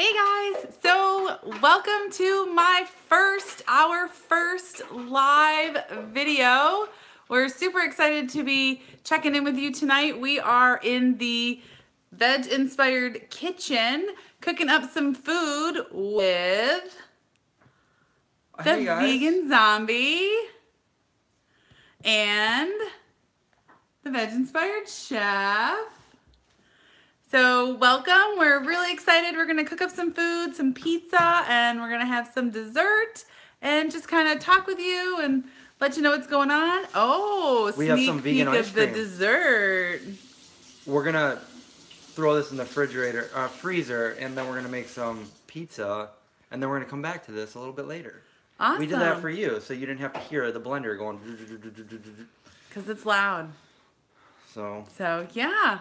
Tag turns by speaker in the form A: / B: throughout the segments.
A: Hey guys, so welcome to our first live video. We're super excited to be checking in with you tonight. We are in the VegInspired Kitchen cooking up some food with the Vegan Zombie and the VegInspired Chef. So welcome, we're really excited. We're gonna cook up some food, some pizza, and we're gonna have some dessert and just kind of talk with you and let you know what's going on. Oh,
B: we have some vegan ice
A: of the
B: cream.
A: Dessert.
B: We're gonna throw this in the freezer, and then we're gonna make some pizza, and then we're gonna come back to this a little bit later.
A: Awesome.
B: We did that for you, so you didn't have to hear the blender going.
A: Because it's loud.
B: So
A: yeah.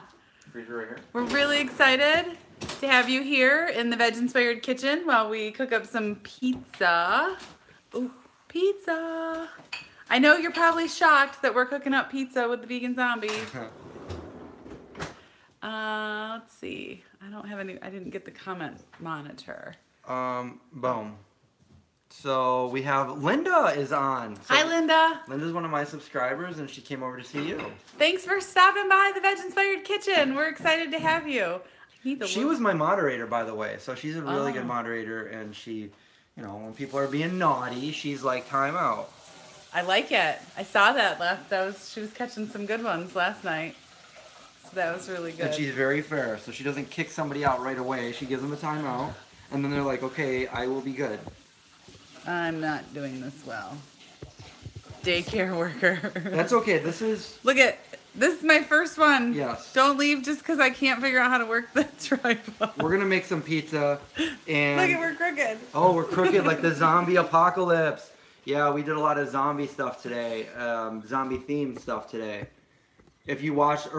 B: Freezer right here.
A: We're really excited to have you here in the VegInspired Kitchen while we cook up some pizza. Ooh, pizza. I know you're probably shocked that we're cooking up pizza with the Vegan Zombie. Let's see. I didn't get the comment monitor.
B: Boom. So we have Linda is on. So
A: hi, Linda.
B: Linda's one of my subscribers, and she came over to see you.
A: Thanks for stopping by the VegInspired Kitchen. We're excited to have you.
B: She was my moderator, by the way, so she's a really good moderator, and she, you know, when people are being naughty, she's like, time out.
A: I like it. I saw that she was catching some good ones last night. So that was really good.
B: And she's very fair, so she doesn't kick somebody out right away. She gives them a timeout, and then they're like, okay, I will be good.
A: I'm not doing this well. Daycare worker.
B: That's okay. This is
A: my first one.
B: Yes.
A: Don't leave just because I can't figure out how to work the tripod.
B: We're gonna make some pizza, and
A: look, we're crooked.
B: Oh, we're crooked like the zombie apocalypse. Yeah, we did a lot of zombie stuff today, zombie themed stuff today. If you watched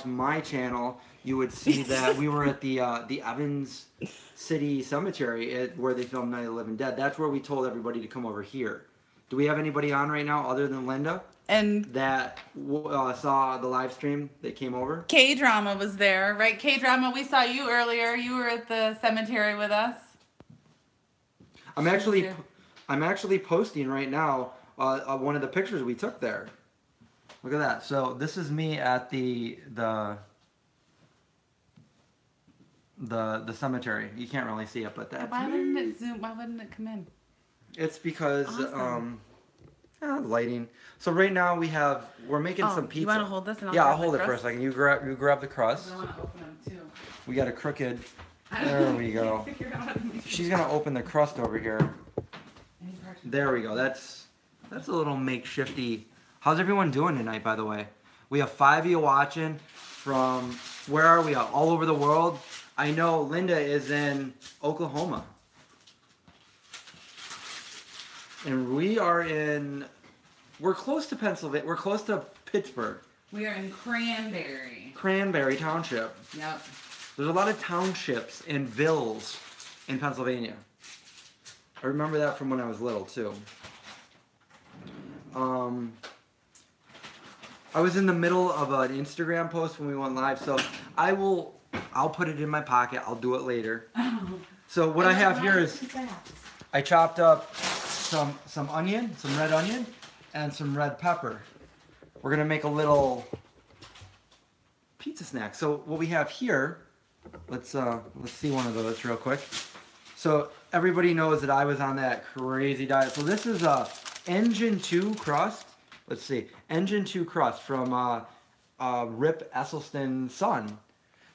B: my channel, you would see that we were at the Evans City Cemetery where they filmed Night of the Living Dead. That's where we told everybody to come over here. Do we have anybody on right now other than Linda?
A: And
B: that saw the live stream that came over?
A: K-Drama was there, right? K-Drama, we saw you earlier. You were at the cemetery with us.
B: I'm actually posting right now one of the pictures we took there. Look at that. So this is me at the cemetery. You can't really see it, but that's
A: Why wouldn't it zoom? Why wouldn't it come in?
B: It's because lighting. So right now we're making some pizza.
A: You want to hold this?
B: And I'll hold it for a second. You grab the crust.
A: I want to open them too.
B: We got a crooked. There we go. She's gonna open the crust over here. There we go. That's a little makeshifty. How's everyone doing tonight, by the way? We have 5 of you watching from, where are we? All over the world. I know Linda is in Oklahoma. And we're close to Pennsylvania. We're close to Pittsburgh.
A: We are in Cranberry.
B: Cranberry Township.
A: Yep.
B: There's a lot of townships and villes in Pennsylvania. I remember that from when I was little, too. I was in the middle of an Instagram post when we went live, so I'll put it in my pocket. I'll do it later. So what I have here is I chopped up some onion, some red onion, and some red pepper. We're gonna make a little pizza snack. So what we have here, let's see one of those real quick. So everybody knows that I was on that crazy diet. So this is a Engine 2 crust. Let's see, Engine 2 crust from Rip Esselstyn's son.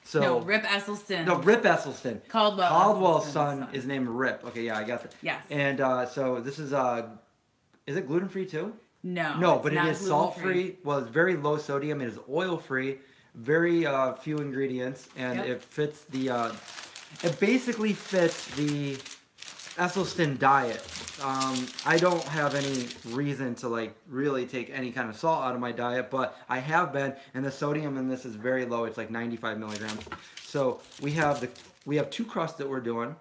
B: So
A: no, Rip Esselstyn.
B: No, Rip Esselstyn.
A: Caldwell's
B: son is named Rip. Okay, yeah, I got that.
A: Yes.
B: And so this is it gluten-free too?
A: No.
B: No, but it is salt-free. Well, it's very low sodium. It is oil-free. Very few ingredients, and it fits it basically fits the Esselstyn diet. I don't have any reason to really take any kind of salt out of my diet, but I have been, and the sodium in this is very low. It's like 95 milligrams. So we have 2 crusts that we're doing.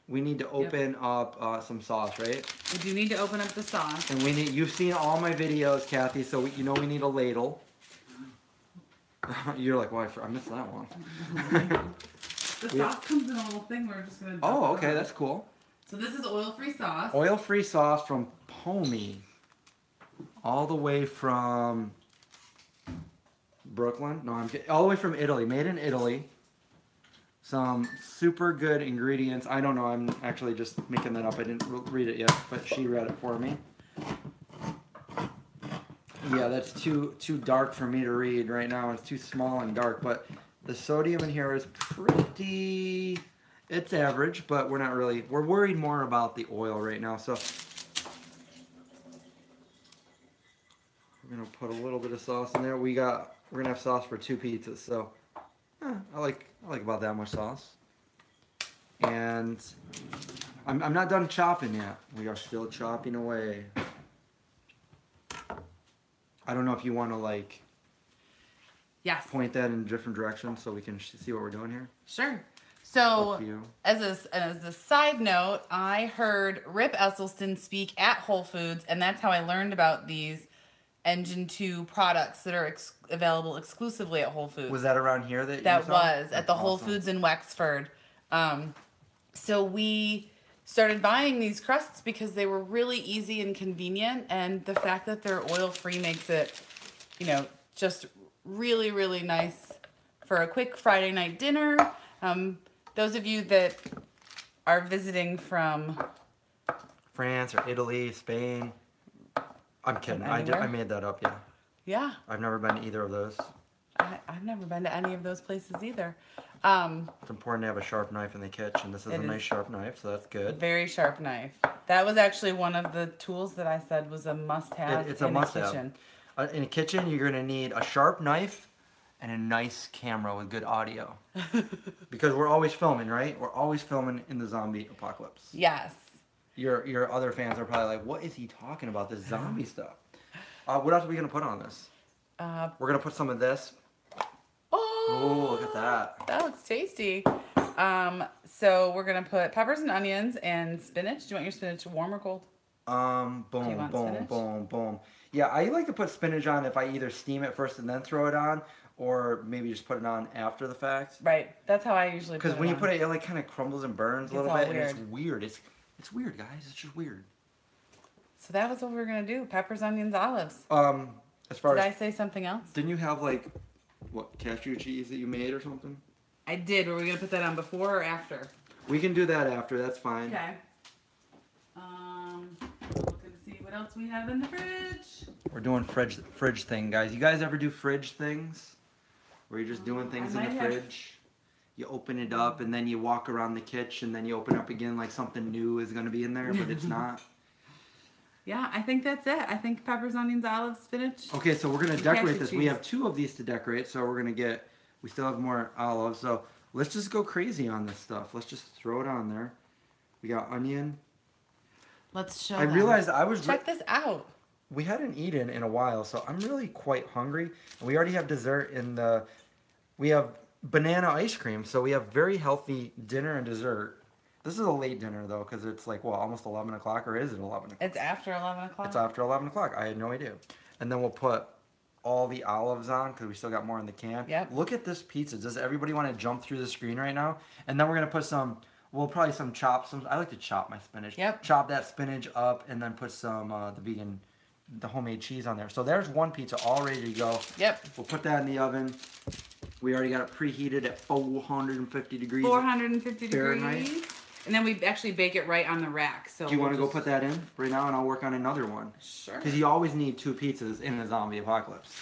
B: We need to open up some sauce, right?
A: We do need to open up the sauce.
B: And you've seen all my videos, Kathy, so you know we need a ladle. You're like, well, I missed that one.
A: The sauce comes in a little thing. We're just gonna.
B: Oh, okay, that's cool.
A: So this is oil-free sauce.
B: Oil-free sauce from Pomi, all the way from Brooklyn. No, I'm kidding. All the way from Italy. Made in Italy. Some super good ingredients. I don't know. I'm actually just making that up. I didn't read it yet, but she read it for me. Yeah, that's too dark for me to read right now. It's too small and dark, but the sodium in here is pretty, it's average, but we're not really, we're worried more about the oil right now. So we're gonna put a little bit of sauce in there. We're gonna have sauce for 2 pizzas, so I like about that much sauce. And I'm not done chopping yet. We are still chopping away. I don't know if you want to like point that in different directions so we can see what we're doing here.
A: Sure. So as a side note, I heard Rip Esselstyn speak at Whole Foods, and that's how I learned about these Engine 2 products that are available exclusively at Whole Foods.
B: Was that around here that you saw?
A: Was at the Whole Foods in Wexford. So we started buying these crusts because they were really easy and convenient, and the fact that they're oil-free makes it, you know, just really, really nice for a quick Friday night dinner. Those of you that are visiting from
B: France or Italy, Spain. I'm kidding. I made that up, yeah.
A: Yeah.
B: I've never been to either of those.
A: I've never been to any of those places either.
B: It's important to have a sharp knife in the kitchen. This is a nice sharp knife, so that's good.
A: Very sharp knife. That was actually one of the tools that I said was a must-have.
B: It's a must-have. In a kitchen, you're going to need a sharp knife and a nice camera with good audio. Because we're always filming, right? We're always filming in the zombie apocalypse.
A: Yes.
B: Your other fans are probably like, what is he talking about, this zombie stuff? What else are we going to put on this? We're going to put some of this. Oh, look at that.
A: That looks tasty. So we're going to put peppers and onions and spinach. Do you want your spinach warm or cold?
B: Boom. Yeah, I like to put spinach on if I either steam it first and then throw it on, or maybe just put it on after the fact.
A: Right. That's how I usually put it on.
B: Because when you put it, it like kind of crumbles and burns a little bit, and it's weird. It's weird, guys. It's just weird.
A: So that was what we were going to do. Peppers, onions, olives.
B: Did
A: I say something else?
B: Didn't you have like, what, cashew cheese that you made or something?
A: I did. Were we going to put that on before or after?
B: We can do that after. That's fine.
A: Okay. Looking to see what else we have in the fridge.
B: We're doing fridge thing, guys. You guys ever do fridge things? Where you're just doing things in the fridge? You open it up and then you walk around the kitchen and then you open it up again like something new is going to be in there, but it's not.
A: Yeah, I think that's it. I think peppers, onions, olives, spinach.
B: Okay, so we're going to decorate this. We have 2 of these to decorate, so we're going to we still have more olives. So let's just go crazy on this stuff. Let's just throw it on there. We got onion.
A: Let's show
B: I realized
A: Check this out.
B: We hadn't eaten in a while, so I'm really quite hungry. And we already have dessert we have banana ice cream, so we have very healthy dinner and dessert. This is a late dinner, though, because it's like, well, almost 11 o'clock, or is it 11 o'clock?
A: It's after 11 o'clock.
B: It's after 11 o'clock. I had no idea. And then we'll put all the olives on, because we still got more in the can.
A: Yep.
B: Look at this pizza. Does everybody want to jump through the screen right now? And then we're going to put I like to chop my spinach.
A: Yep.
B: Chop that spinach up, and then put some the homemade cheese on there. So there's one pizza all ready to go.
A: Yep.
B: We'll put that in the oven. We already got it preheated at 450 degrees.
A: 450
B: Fahrenheit.
A: degrees. And then we actually bake it right on the rack. So
B: do you want to go put that in right now, and I'll work on another one?
A: Sure.
B: Because you always need 2 pizzas in a zombie apocalypse.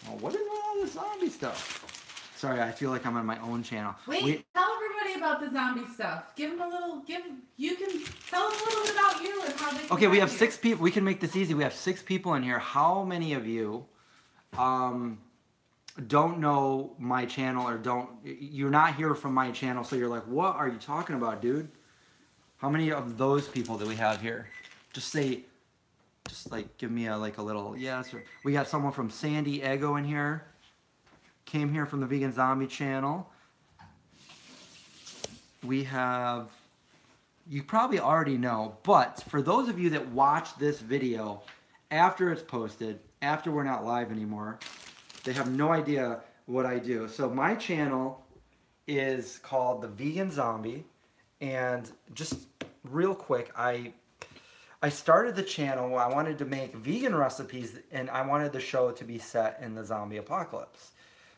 B: Well, what is all this zombie stuff? Sorry, I feel like I'm on my own channel.
A: Wait, tell everybody about the zombie stuff. You can tell them a little bit about you and how they.
B: Okay, we have 6 people. We can make this easy. We have 6 people in here. How many of you, don't know my channel or you're not here from my channel, so you're like, what are you talking about, dude? How many of those people do we have here? Just give me a little yes. Or, we got someone from San Diego in here. Came here from the Vegan Zombie channel. We have, you probably already know, but for those of you that watch this video after it's posted, after we're not live anymore, they have no idea what I do. So my channel is called The Vegan Zombie. And just real quick, I started the channel. I wanted to make vegan recipes, and I wanted the show to be set in the zombie apocalypse.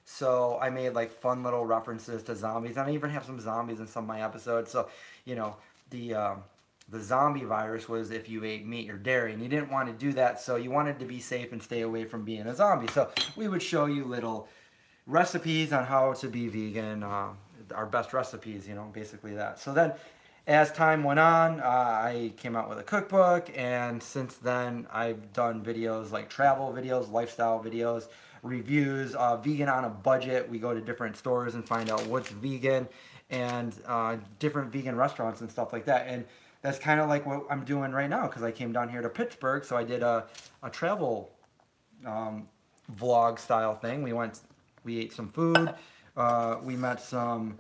B: So I made like fun little references to zombies. And I even have some zombies in some of my episodes. So, you know, the zombie virus was if you ate meat or dairy, and you didn't want to do that, so you wanted to be safe and stay away from being a zombie. So we would show you little recipes on how to be vegan, our best recipes, you know, basically that. So then as time went on, I came out with a cookbook, and since then I've done videos like travel videos, lifestyle videos, reviews, vegan on a budget. We go to different stores and find out what's vegan, and different vegan restaurants and stuff like that. And that's kind of like what I'm doing right now, because I came down here to Pittsburgh, so I did a travel vlog style thing. We ate some food, we met some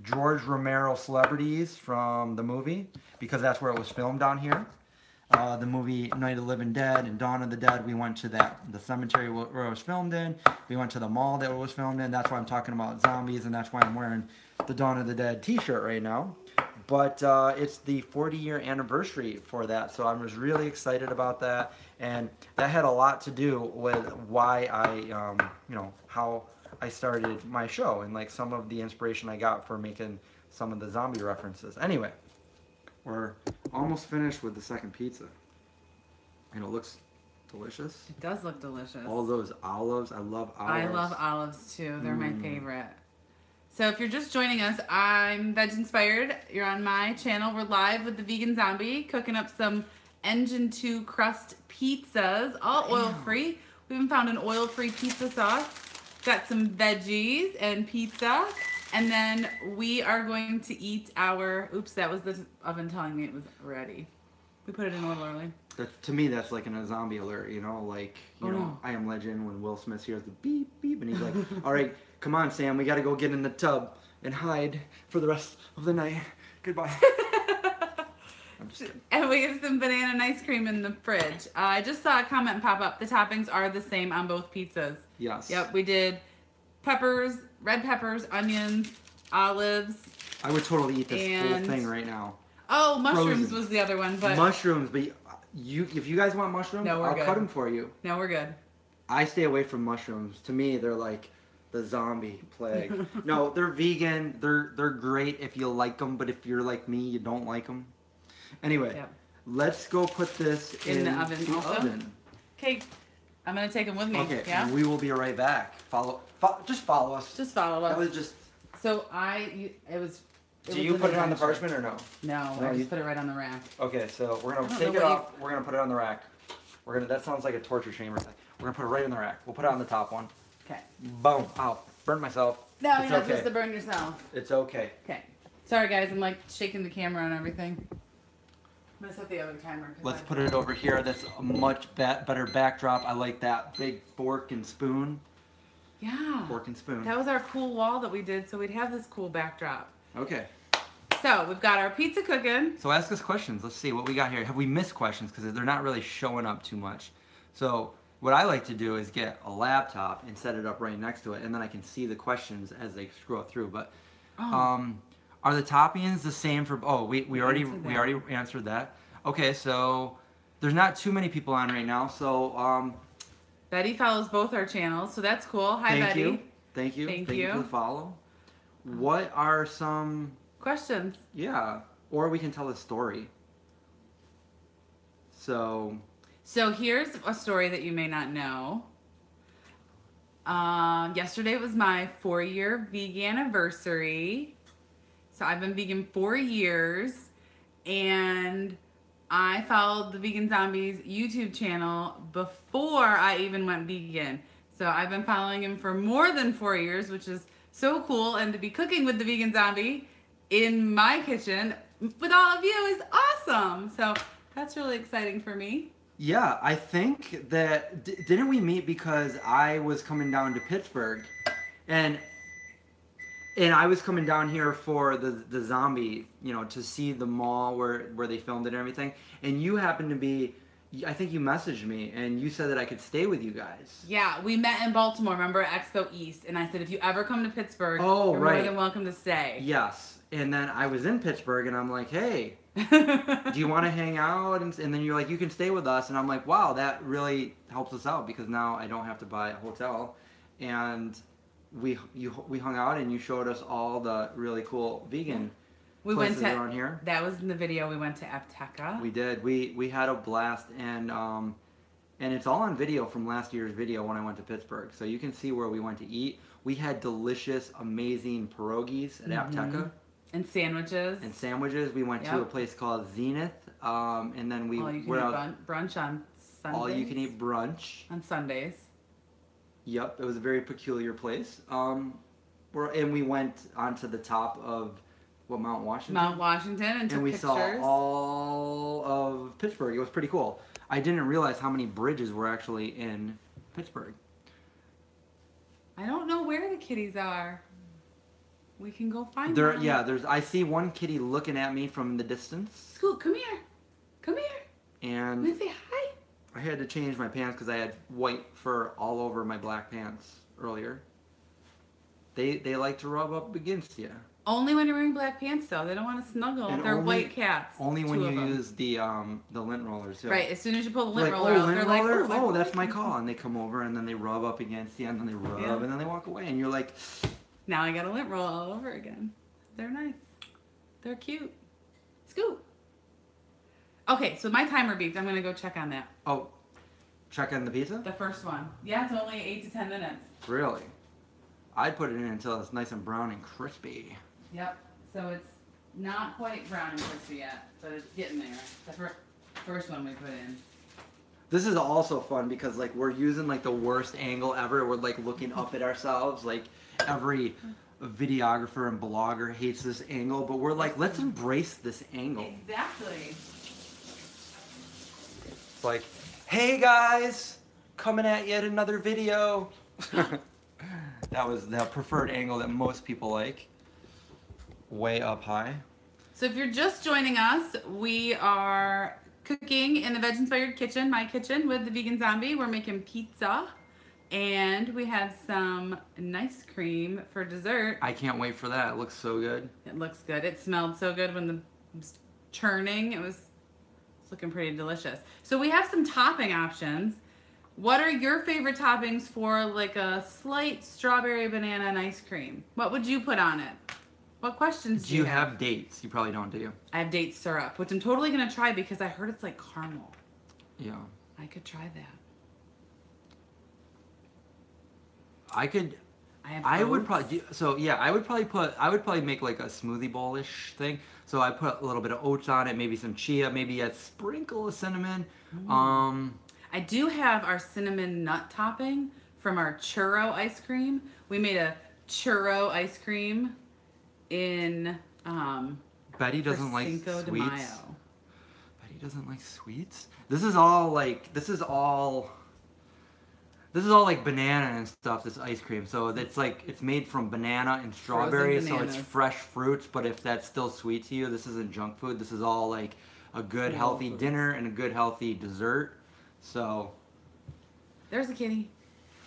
B: George Romero celebrities from the movie, because that's where it was filmed down here. The movie Night of the Living Dead and Dawn of the Dead, we went to the cemetery where it was filmed in. We went to the mall that it was filmed in. That's why I'm talking about zombies, and that's why I'm wearing the Dawn of the Dead t-shirt right now. But it's the 40-year anniversary for that, so I was really excited about that, and that had a lot to do with why I, you know, how I started my show, and like some of the inspiration I got for making some of the zombie references. Anyway, we're almost finished with the second pizza, and it looks delicious.
A: It does look delicious.
B: All those olives, I love olives.
A: I love olives too. They're my favorite. So if you're just joining us, I'm VegInspired. You're on my channel. We're live with the Vegan Zombie, cooking up some Engine 2 crust pizzas, all oil-free. We even found an oil-free pizza sauce. Got some veggies and pizza. And then we are going to eat our, oops, that was the oven telling me it was ready. We put it in a little early.
B: To me, that's like a zombie alert, you know, like, you know, I Am Legend, when Will Smith hears the beep, beep, and he's like, all right, come on, Sam, we got to go get in the tub and hide for the rest of the night. Goodbye. I'm just kidding.
A: And we have some banana and ice cream in the fridge. I just saw a comment pop up. The toppings are the same on both pizzas.
B: Yes.
A: Yep, we did peppers, red peppers, onions, olives.
B: I would totally eat this whole thing right now.
A: Oh, mushrooms
B: Frozen.
A: was the other one, but
B: mushrooms, but if you guys want mushrooms,
A: No,
B: I'll
A: good.
B: cut them for you.
A: No, we're good.
B: I stay away from mushrooms. To me, they're like the zombie plague. No, they're vegan. They're great if you like them, but if you're like me, you don't like them. Anyway, let's go put this in
A: the oven. Okay, I'm gonna take them with me.
B: Okay,
A: yeah.
B: we will be right back. Just follow us.
A: Just follow us.
B: That was just.
A: So it was.
B: Do you put it on the parchment or no?
A: No, I just put it right on the rack.
B: Okay, so we're gonna take it off. We're gonna put it on the rack. That sounds like a torture chamber thing. We're gonna put it right in the rack. We'll put it on the top one.
A: Okay.
B: Boom. Ow. Burnt myself.
A: No,
B: it's
A: you're not
B: okay.
A: supposed to burn yourself.
B: It's okay.
A: Okay. Sorry guys, I'm like shaking the camera and everything. I'm gonna set the other timer.
B: Let's put it over here. That's a much better backdrop. I like that big fork and spoon.
A: Yeah.
B: Fork and spoon.
A: That was our cool wall that we did, so we'd have this cool backdrop.
B: Okay.
A: So we've got our pizza cooking.
B: So ask us questions. Let's see what we got here. Have we missed questions? Because they're not really showing up too much. So what I like to do is get a laptop and set it up right next to it, and then I can see the questions as they scroll through. But are the toppings the same for? Oh, we already answered that. Okay, so there's not too many people on right now. So
A: Betty follows both our channels, so that's cool. Hi, Betty.
B: Thank you for the follow. What are some
A: questions?
B: Yeah, or we can tell a story. So
A: here's a story that you may not know. Yesterday was my 4-year vegan anniversary. So I've been vegan 4 years, and I followed the Vegan Zombies YouTube channel before I even went vegan. So I've been following him for more than 4 years, which is so cool. And to be cooking with the Vegan Zombie in my kitchen with all of you is awesome. So that's really exciting for me.
B: Yeah, I think that, didn't we meet because I was coming down to Pittsburgh, and I was coming down here for the zombie, you know, to see the mall where they filmed it and everything, and you happened to be I think you messaged me and you said that I could stay with you guys.
A: Yeah, we met in Baltimore, remember, at Expo East, and I said, if you ever come to Pittsburgh,
B: Oh,
A: you're
B: right.
A: more than welcome to stay.
B: Yes. And then I was in Pittsburgh and I'm like, hey, do you want to hang out? And then you're like, you can stay with us. And I'm like, wow, that really helps us out because now I don't have to buy a hotel. And we hung out and you showed us all the really cool vegan
A: we
B: places
A: went to,
B: around here.
A: That was in the video. We went to Apteca.
B: We did. We had a blast, and it's all on video from last year's video when I went to Pittsburgh. So you can see where we went to eat. We had delicious, amazing pierogies at Apteca.
A: And sandwiches.
B: And sandwiches. We went to a place called Zenith, and then we
A: were out brunch on Sundays.
B: All you can eat brunch
A: on Sundays.
B: Yep, it was a very peculiar place. And we went onto the top of Mount Washington.
A: Mount Washington, and took
B: we
A: pictures.
B: saw all of Pittsburgh. It was pretty cool. I didn't realize how many bridges were actually in Pittsburgh.
A: I don't know where the kitties are. We can go find them.
B: Yeah, I see one kitty looking at me from the distance.
A: Scoot, come here. Come here.
B: And
A: Let me say hi.
B: I had to change my pants because I had white fur all over my black pants earlier. They like to rub up against you.
A: Only when you're wearing black pants, though. They don't want to snuggle.
B: And
A: they're white cats.
B: Only when you use the lint rollers. Too.
A: Right. As soon as you pull the lint roller out, they're like,
B: oh, that's my call. And they come over and then they rub up against you and then they rub and then they walk away. And you're like,
A: now I got a lint roll all over again. They're nice. They're cute. Scoot. Okay, so my timer beeped. I'm going to go check on that.
B: Oh, check on the pizza?
A: The first one. Yeah, it's only 8 to 10 minutes.
B: Really? I'd put it in until it's nice and brown and crispy.
A: Yep. So it's not quite brown and crispy yet, but it's getting there. The first one we put in.
B: This is also fun because like we're using like the worst angle ever. We're like looking up at ourselves. Like every videographer and blogger hates this angle, but we're like, let's embrace this angle.
A: Exactly.
B: It's like, hey guys, coming at yet another video. That was the preferred angle that most people like. Way up high.
A: So if you're just joining us, we are cooking in the VegInspired kitchen, my kitchen, with the vegan zombie. We're making pizza, and we have some ice cream for dessert.
B: I can't wait for that. It looks so good.
A: It looks good. It smelled so good when it was churning. It's looking pretty delicious. So we have some topping options. What are your favorite toppings for like a slight strawberry banana and ice cream? What would you put on it? What questions do you have?
B: Do you have dates? You probably don't, do you?
A: I have date syrup, which I'm totally going to try because I heard it's like caramel.
B: Yeah.
A: I could try that.
B: I would probably make like a smoothie bowl-ish thing. So I put a little bit of oats on it, maybe some chia, maybe a sprinkle of cinnamon.
A: I do have our cinnamon nut topping from our churro ice cream. We made a churro ice cream in
B: Betty doesn't like
A: Cinco de
B: sweets.
A: Mayo.
B: Betty doesn't like sweets. This is all like banana and stuff. This ice cream, so it's made from banana and strawberry, so it's fresh fruits. But if that's still sweet to you, this isn't junk food. This is all like a good healthy dinner and a good healthy dessert. So
A: there's a kitty.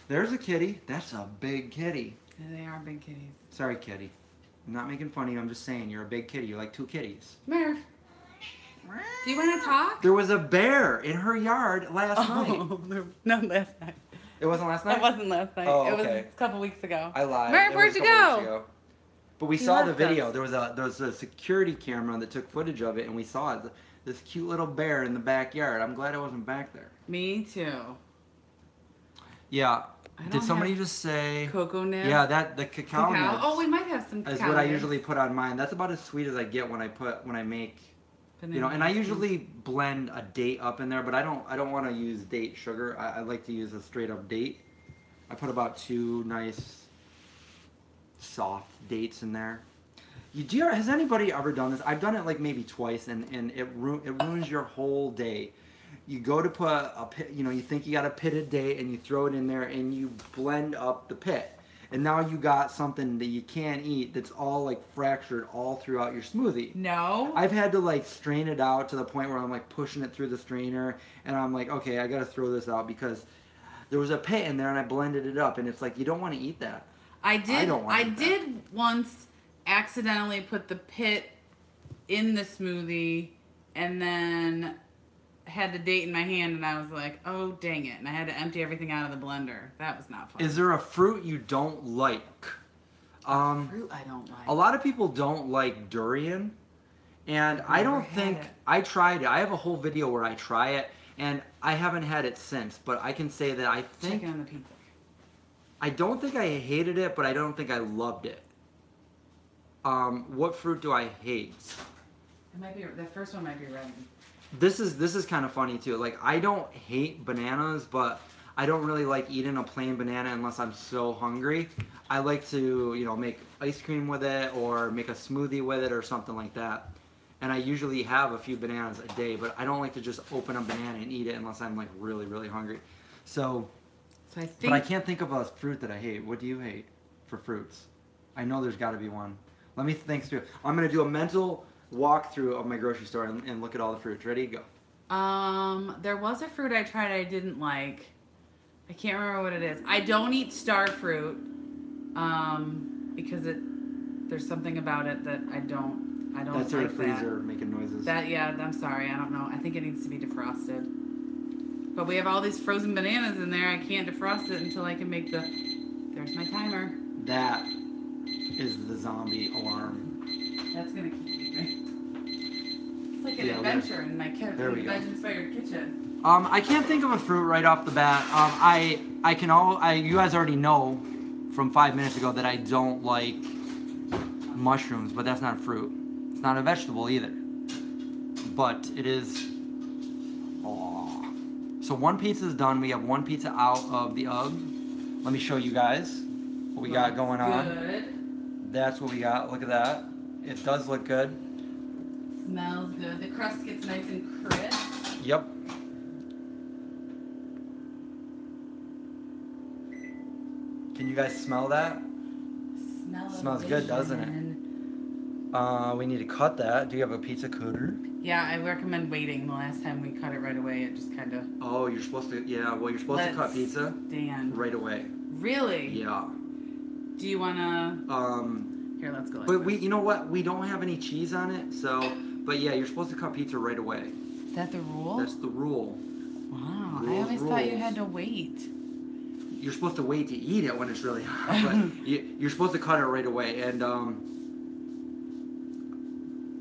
B: There's a kitty. That's a big kitty.
A: Yeah, they are big kitties.
B: Sorry, kitty. I'm not making fun of you. I'm just saying you're a big kitty. You're like two kitties.
A: Murph. Do you want to talk?
B: There was a bear in her yard last night.
A: No, last night.
B: It wasn't last night?
A: It wasn't last night.
B: Oh,
A: It was
B: okay.
A: a couple weeks ago.
B: I lied.
A: Murph, where'd you go?
B: But we
A: He
B: saw the
A: left
B: video.
A: us.
B: There was a security camera that took footage of it, and we saw it. This cute little bear in the backyard. I'm glad I wasn't back there.
A: Me too.
B: Yeah.
A: I
B: Did
A: don't
B: somebody
A: have
B: just say
A: cocoa nibs?
B: Yeah, the cacao nibs.
A: Oh, we might have some cacao
B: is what I
A: nibs.
B: usually put on mine. That's about as sweet as I get when I make
A: Banana
B: and I usually blend a date up in there, but I don't want to use date sugar. I like to use a straight up date. I put about 2 nice soft dates in there. Has anybody ever done this? I've done it like maybe twice, and it ruins your whole day. You go to put you think you got a pitted date, and you throw it in there, and you blend up the pit. and now you got something that you can't eat that's all like fractured all throughout your smoothie.
A: No.
B: I've had to like strain it out to the point where I'm like pushing it through the strainer, and I'm like, okay, I gotta throw this out because there was a pit in there and I blended it up, and it's like you don't want to eat that.
A: I did
B: that.
A: once accidentally put the pit in the smoothie and then had the date in my hand, and I was like, oh dang it, and I had to empty everything out of the blender. That was not fun.
B: Is there a fruit you don't like?
A: Fruit I don't like.
B: A lot of people don't like durian, and I don't think I tried it. I have a whole video where I try it, and I haven't had it since, but I can say that I think
A: Chicken on the pizza.
B: I don't think I hated it, but I don't think I loved it. What fruit do I hate?
A: It might be the first one. Might be red.
B: This is kind of funny too. Like, I don't hate bananas, but I don't really like eating a plain banana unless I'm so hungry. I like to, you know, make ice cream with it or make a smoothie with it or something like that. And I usually have a few bananas a day, but I don't like to just open a banana and eat it unless I'm like really, really hungry. So
A: I think,
B: but I can't think of a fruit that I hate. What do you hate for fruits? I know there's got to be one. Let me think through. I'm going to do a mental walkthrough of my grocery store and look at all the fruits. Ready? Go.
A: There was a fruit I tried I didn't like. I can't remember what it is. I don't eat star fruit because there's something about it that I don't
B: That's
A: like.
B: our freezer making noises.
A: I'm sorry. I don't know. I think it needs to be defrosted. But we have all these frozen bananas in there. I can't defrost it until I can make the... There's my timer.
B: That is the zombie alarm.
A: That's going to keep me. It's like an adventure in my VegInspired kitchen.
B: I can't think of a fruit right off the bat. You guys already know from 5 minutes ago that I don't like mushrooms, but that's not a fruit. It's not a vegetable either. But it is... So one pizza is done. We have one pizza out of the oven. Let me show you guys what we got going on.
A: Good.
B: That's what we got. Look at that. It does look good.
A: Smells good. The crust gets nice and crisp.
B: Yep. Can you guys smell that? Smells good, doesn't it? We need to cut that. Do you have a pizza cutter?
A: Yeah, I recommend waiting. The last time we cut it right away, it just kind of...
B: Oh, you're supposed to... Yeah, well, you're supposed to cut pizza right away.
A: Really?
B: Yeah.
A: Do you want to... Here, let's go.
B: But you know what? We don't have any cheese on it, so... But yeah, you're supposed to cut pizza right away.
A: Is that the rule?
B: That's the rule.
A: Wow, I always thought you had to wait.
B: You're supposed to wait to eat it when it's really hot, but you're supposed to cut it right away. And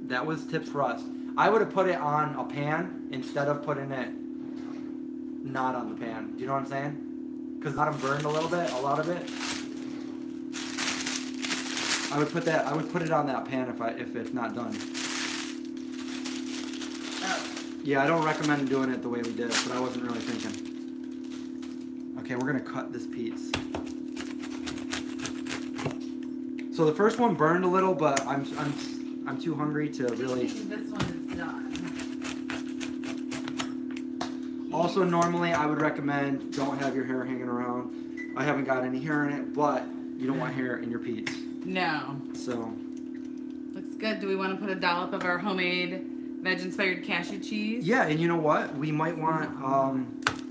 B: that was tips for us. I would have put it on a pan instead of putting it not on the pan. Do you know what I'm saying? Because not burned a little bit, a lot of it. I would put it on that pan if it's not done.
A: Oh.
B: Yeah, I don't recommend doing it the way we did it, but I wasn't really thinking. Okay, we're gonna cut this piece. So the first one burned a little, but I'm too hungry to really.
A: This one is done.
B: Also, normally I would recommend don't have your hair hanging around. I haven't got any hair in it, but you don't want hair in your pizza.
A: No.
B: So.
A: Looks good. Do we want to put a dollop of our homemade veg-inspired cashew cheese?
B: Yeah, and you know what? We might want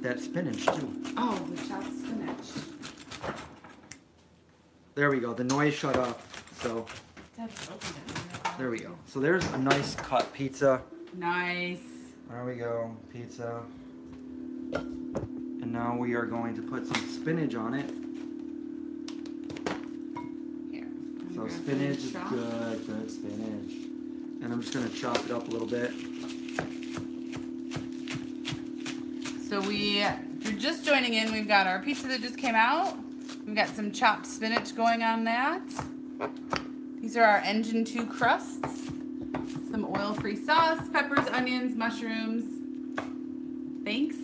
B: that spinach too.
A: Oh, the chopped spinach.
B: There we go. The noise shut off. So. There we go. So there's a nice cut pizza.
A: Nice.
B: There we go. Pizza. And now we are going to put some spinach on it.
A: Here.
B: So spinach is good. Good spinach. And I'm just going to chop it up a little bit.
A: So if you're just joining in, we've got our pizza that just came out. We've got some chopped spinach going on that. These are our Engine 2 crusts. Some oil-free sauce, peppers, onions, mushrooms. Thanks.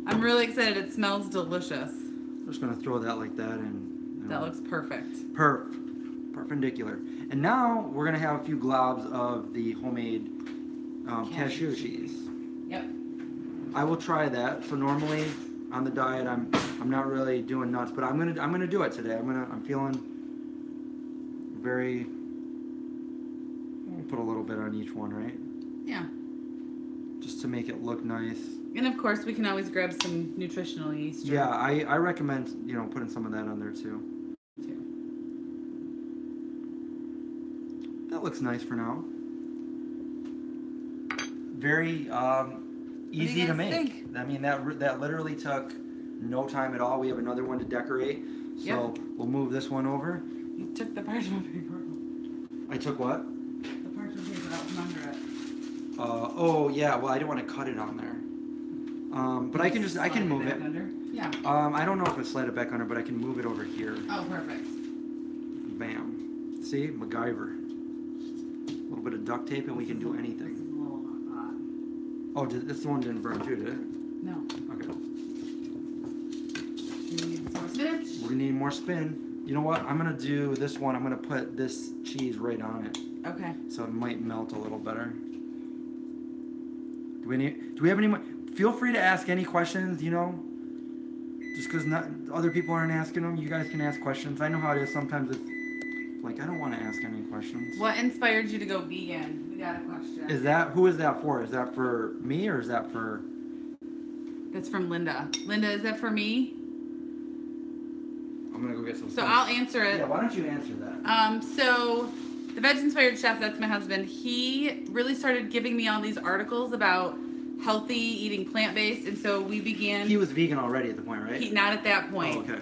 A: I'm really excited. It smells delicious.
B: I'm just going to throw that like that in.
A: That looks perfect.
B: Perpendicular. And now we're going to have a few globs of the homemade cashew cheese.
A: Yep.
B: I will try that. So normally on the diet. I'm not really doing nuts, but I'm gonna do it today. I'm feeling very. I'll put a little bit on each one, right?
A: Yeah.
B: Just to make it look nice.
A: And of course, we can always grab some nutritional yeast.
B: Yeah, I recommend putting some of that on there too. That looks nice for now. Very easy to make.
A: Think?
B: I mean, that literally took no time at all. We have another one to decorate, so we'll move this one over.
A: You took the parchment paper.
B: I took what?
A: The parchment paper out from under it.
B: Oh yeah. Well, I didn't want to cut it on there. But I can move it.
A: Under? Yeah.
B: I don't know if it's slide it back under, but I can move it over here.
A: Oh, perfect.
B: Bam. See, MacGyver. A little bit of duct tape and we can do anything.
A: This is a little hot.
B: Oh, this one didn't burn too, did it?
A: No.
B: Okay.
A: Do you need some more spinach?
B: We need more spin. You know what? I'm gonna do this one. I'm gonna put this cheese right on it.
A: Okay.
B: So it might melt a little better. Do we have any more? Feel free to ask any questions, just because other people aren't asking them. You guys can ask questions. I know how it is. Sometimes it's like, I don't want to ask any questions.
A: What inspired you to go vegan? We got a question.
B: Who is that for? Is that for me or is that for?
A: That's from Linda. Linda, is that for me?
B: I'm going to go get some.
A: So I'll answer it.
B: Yeah, why don't you answer that?
A: So the VegInspired Chef, that's my husband, he really started giving me all these articles about healthy, eating plant-based, and so we began...
B: He was vegan already at the point, right?
A: Not at that point.
B: Oh, okay.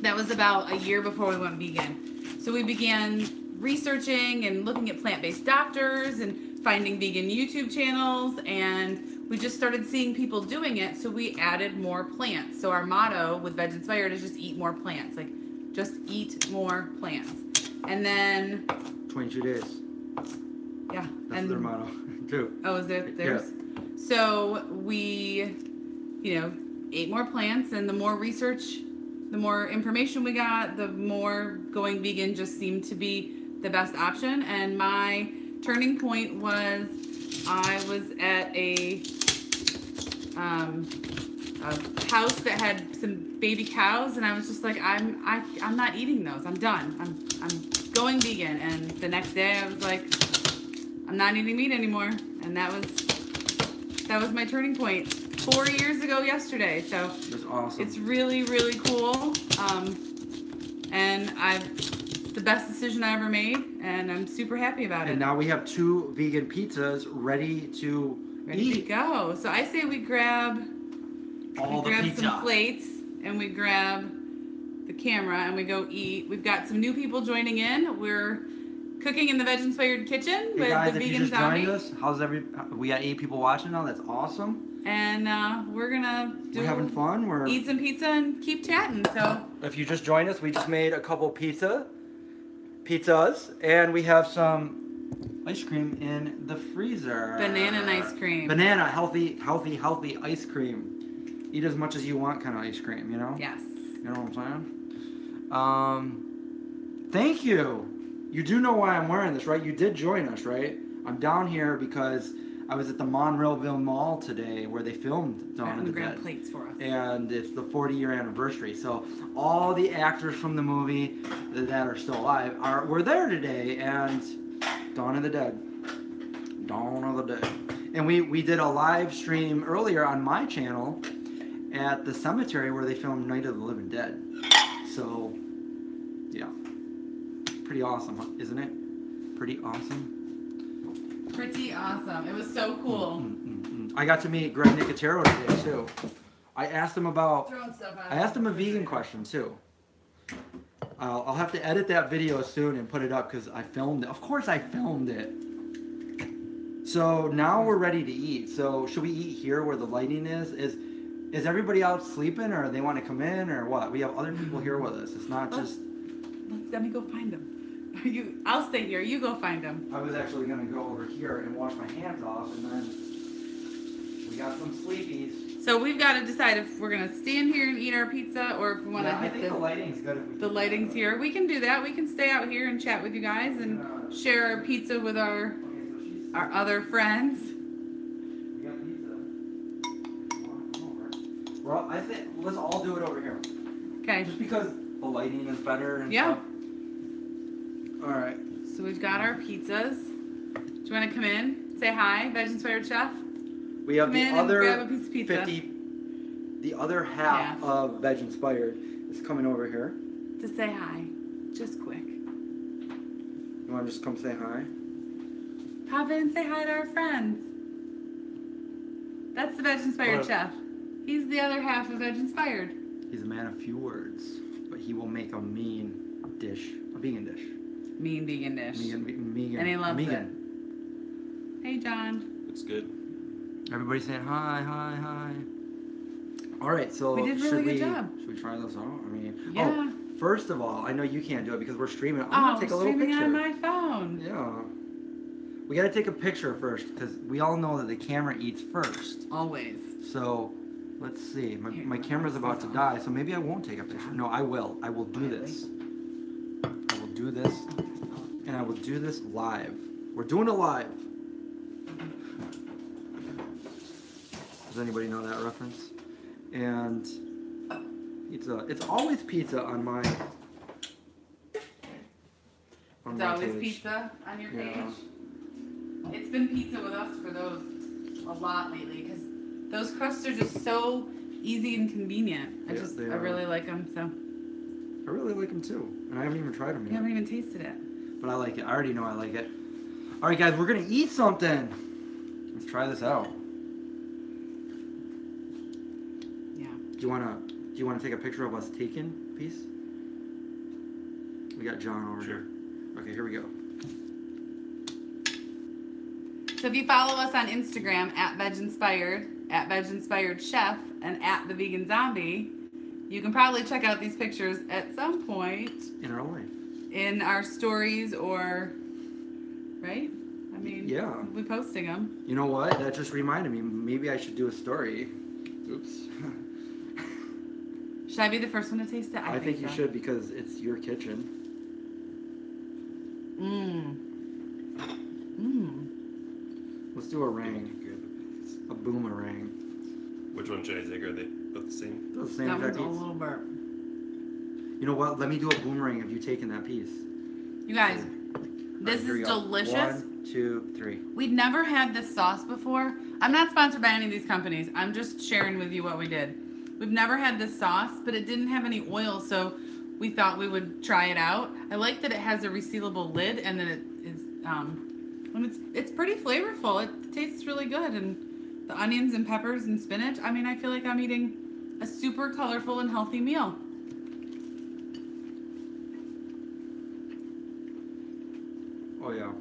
A: That was about a year before we went vegan. So we began researching and looking at plant-based doctors and finding vegan YouTube channels, and we just started seeing people doing it, so we added more plants. So our motto with VegInspired is just eat more plants. Like, just eat more plants. And then...
B: 22 days.
A: Yeah.
B: That's their motto, too.
A: Oh, is it theirs? Yeah. So we, ate more plants, and the more research, the more information we got, the more going vegan just seemed to be the best option. And my turning point was I was at a house that had some baby cows, and I was just like, I'm not eating those. I'm done. I'm going vegan. And the next day I was like, I'm not eating meat anymore. And that was my turning point 4 years ago yesterday. So
B: that's awesome.
A: It's really, really cool. And it's the best decision I ever made, and I'm super happy about it.
B: And now we have 2 vegan pizzas ready to
A: go. So I say we grab some plates, and we grab the camera, and we go eat. We've got some new people joining in. We're cooking in the VegInspired kitchen with
B: guys,
A: the
B: if
A: vegan
B: you just
A: zombie.
B: Joined us, we got 8 people watching now. That's awesome.
A: And we're gonna
B: we're having fun. We're
A: eat some pizza and keep chatting. So
B: if you just joined us, we just made a couple pizzas, and we have some ice cream in the freezer.
A: Banana and ice cream.
B: Banana, healthy ice cream. Eat as much as you want, kind of ice cream.
A: Yes.
B: You know what I'm saying? Thank you. You do know why I'm wearing this, right? You did join us, right? I'm down here because I was at the Monrealville Mall today where they filmed Dawn of the Dead.
A: Plates for us.
B: And it's the 40-year anniversary. So all the actors from the movie that are still alive were there today. And Dawn of the Dead. Dawn of the Dead. And we did a live stream earlier on my channel at the cemetery where they filmed Night of the Living Dead. So, yeah. Pretty awesome, isn't it? Pretty awesome.
A: Pretty awesome. It was so cool.
B: I got to meet Greg Nicotero today too. I asked him a vegan question too. I'll have to edit that video soon and put it up because I filmed it. Of course I filmed it. So now we're ready to eat. So should we eat here where the lighting is? Is everybody out sleeping or they want to come in or what? We have other people here with us. It's not just...
A: Let me go find them. I'll stay here. You go find them.
B: I was actually going to go over here and wash my hands off, and then we got some sleepies.
A: So we've got to decide if we're going to stand here and eat our pizza or if we want to
B: I think the lighting's good. If we
A: the lighting's here. We can do that. We can stay out here and chat with you guys and share our pizza with our other friends.
B: We got pizza. Well, I think let's all do it over here.
A: Okay.
B: Just because the lighting is better and
A: Yeah.
B: stuff. All right.
A: So we've got our pizzas. Do you want to come in? Say hi, VegInspired Chef.
B: We have
A: Come
B: the
A: in and
B: other
A: grab a piece of pizza.
B: 50. The other half of VegInspired is coming over here.
A: To say hi, just quick.
B: You want to just come say hi?
A: Pop in and say hi to our friends. That's the VegInspired Chef. He's the other half of VegInspired.
B: He's a man of few words, but he will make a mean dish, a vegan dish.
A: Mean vegan dish.
B: Vegan.
A: And he loves it. Hey, John.
C: It's good.
B: Everybody's saying hi, hi, hi. All right, so
A: we did a really good job.
B: Should we try this out? I mean,
A: yeah.
B: First of all, I know you can't do it because we're streaming. I'm gonna take a little
A: streaming
B: picture.
A: on my phone.
B: Yeah. We gotta take a picture first because we all know that the camera eats first.
A: Always.
B: So, let's see. My camera's about to die, so maybe I won't take a picture. No, I will. I will do this. I will do this, and I will do this live. We're doing it live. Does anybody know that reference? And it's always pizza on my
A: It's always pizza on your page. It's been pizza with us for those a lot lately because those crusts are just so easy and convenient. I really like them. So
B: I really like them too, and I haven't even tried them yet.
A: You haven't even tasted it.
B: But I like it. I already know I like it. All right, guys, we're gonna eat something. Let's try this out.
A: Yeah.
B: Do you wanna take a picture of us taking a piece? We got John over here. Okay, here we go.
A: So if you follow us on Instagram at VegInspired Chef, and at the Vegan Zombie, you can probably check out these pictures at some point
B: in our life,
A: in our stories, or right? I mean,
B: yeah,
A: we'll be posting them.
B: You know what? That just reminded me. Maybe I should do a story. Oops.
A: Should I be the first one to taste it?
B: I think you should because it's your kitchen. Let's do a ring. A boomerang.
C: Which one should I take? Are they both the same?
B: Those same
A: that one's
B: piece.
A: a little burp.
B: You know what? Let me do a boomerang if you've taken that piece.
A: You guys, this is delicious.
B: 1, 2, 3.
A: We'd never had this sauce before. I'm not sponsored by any of these companies. I'm just sharing with you what we did. We've never had this sauce, but it didn't have any oil, so we thought we would try it out. I like that it has a resealable lid and that it is, it's pretty flavorful. It tastes really good, and the onions and peppers and spinach. I mean, I feel like I'm eating a super colorful and healthy meal.
B: Oh yeah.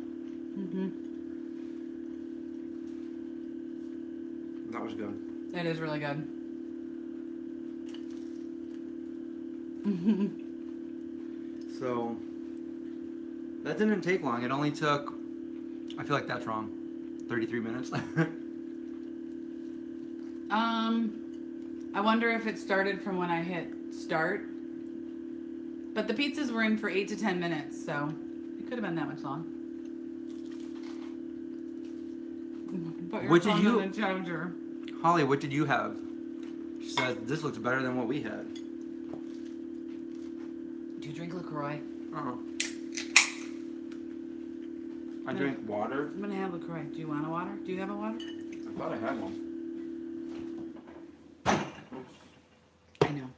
B: That was good.
A: It is really good.
B: So that didn't take long. It only took, I feel like that's wrong, 33 minutes.
A: I wonder if it started from when I hit start. But the pizzas were in for 8 to 10 minutes, so it could have been that much long.
B: What did you,
A: on the charger.
B: Holly, what did you have? She said, this looks better than what we had.
A: Do you drink LaCroix?
B: I drink water.
A: I'm gonna have LaCroix. Do you want a water? Do you have a water?
B: I thought I had one.
A: I know.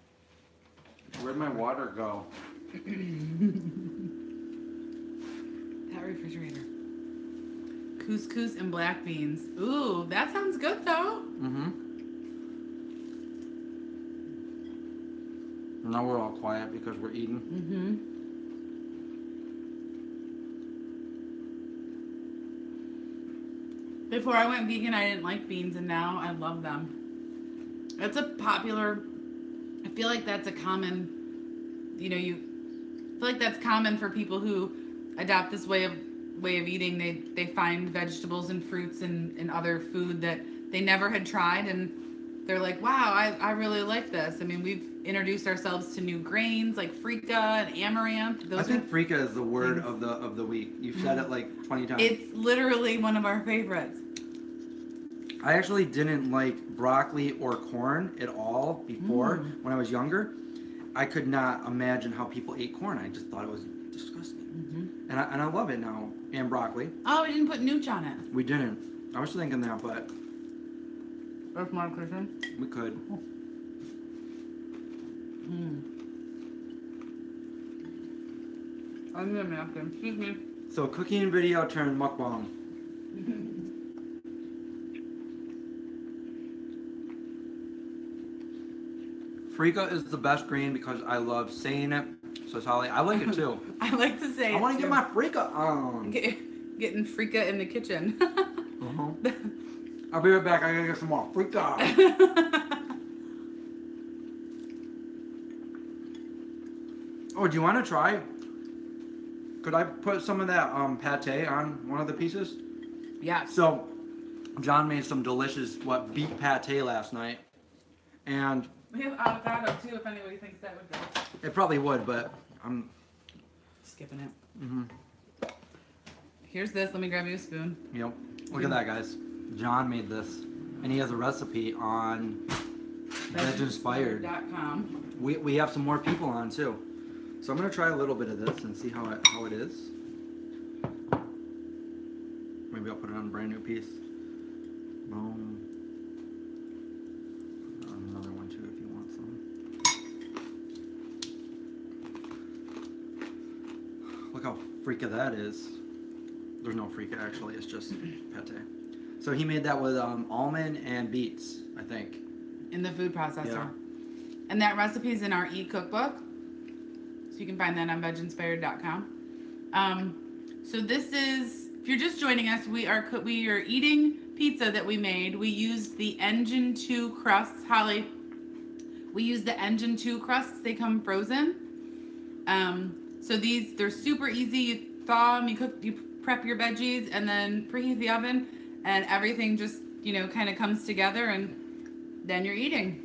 B: Where'd my water go?
A: That refrigerator. Couscous and black beans. Ooh, that sounds good though.
B: Now we're all quiet because we're eating.
A: Before I went vegan, I didn't like beans, and now I love them. It's a popular, I feel like that's a common, I feel like that's common for people who adopt this way of eating. They find vegetables and fruits and other food that they never had tried, and they're like, wow, I really like this. I mean, we've introduced ourselves to new grains like freekeh and amaranth.
B: I think freekeh is the word of the week. You've said it like 20 times.
A: It's literally one of our favorites.
B: I actually didn't like broccoli or corn at all before when I was younger. I could not imagine how people ate corn. I just thought it was disgusting. And I love it now. And broccoli.
A: Oh, we didn't put nooch on it.
B: We didn't. I was thinking that, but
A: That's more cushion.
B: we could.
A: I'm gonna napkin. Excuse me.
B: So cooking video turned mukbang. Freekeh is the best green because I love saying it. So it's Holly. I like it too.
A: I like to say
B: I want to get my Freekeh on.
A: Getting Freekeh in the kitchen.
B: I'll be right back. I gotta get some more Freekeh. Oh, do you want to try? Could I put some of that pate on one of the pieces?
A: Yeah.
B: So, John made some delicious beef pate last night, and
A: We have avocado too, if anybody thinks that would go.
B: it probably would, but I'm
A: Skipping it. Here's this. Let me grab you a spoon.
B: Look at that, guys. John made this, and he has a recipe on VegInspired. We have some more people on too, so I'm gonna try a little bit of this and see how it is. Maybe I'll put it on a brand new piece. Boom. Put on another one too if you want some. Look how freaky that is. There's no freaky actually, it's just pate. So he made that with almond and beets, I think.
A: In the food processor.
B: Yeah.
A: And that recipe's in our e-cookbook. So you can find that on VegInspired.com. So this is, if you're just joining us, we are eating pizza that we made. We used the Engine 2 crusts. Holly, we used the Engine 2 crusts. They come frozen. So they're super easy. You thaw them, you prep your veggies, and then preheat the oven, and everything just, kind of comes together, and then you're eating.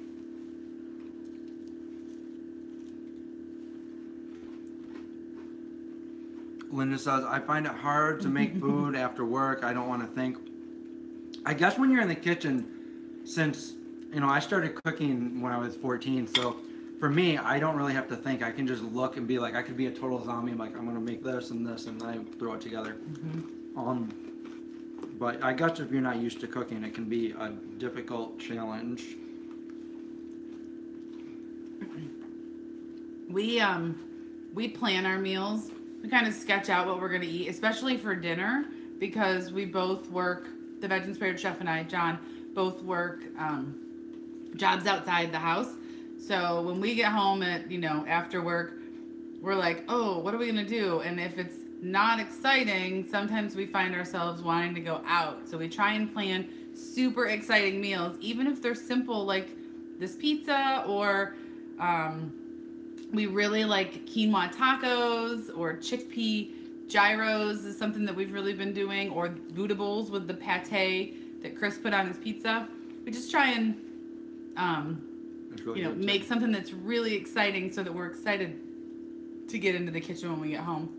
B: Linda says, I find it hard to make food after work. I don't want to think. I guess when you're in the kitchen, since, I started cooking when I was 14, so for me, I don't really have to think. I can just look and be like, I could be a total zombie. I'm like, I'm going to make this and this, and then I throw it together. But I guess if you're not used to cooking, it can be a difficult challenge.
A: We plan our meals. We kind of sketch out what we're going to eat, especially for dinner, because we both work, the VegInspired chef and I, John, both work jobs outside the house. So when we get home at, after work, we're like, oh, what are we going to do? And if it's not exciting, sometimes we find ourselves wanting to go out. So we try and plan super exciting meals, even if they're simple, like this pizza, or we really like quinoa tacos, or chickpea gyros is something that we've really been doing, or Buddha bowls with the pate that Chris put on his pizza. We just try and
B: Really
A: make something that's really exciting so that we're excited to get into the kitchen when we get home.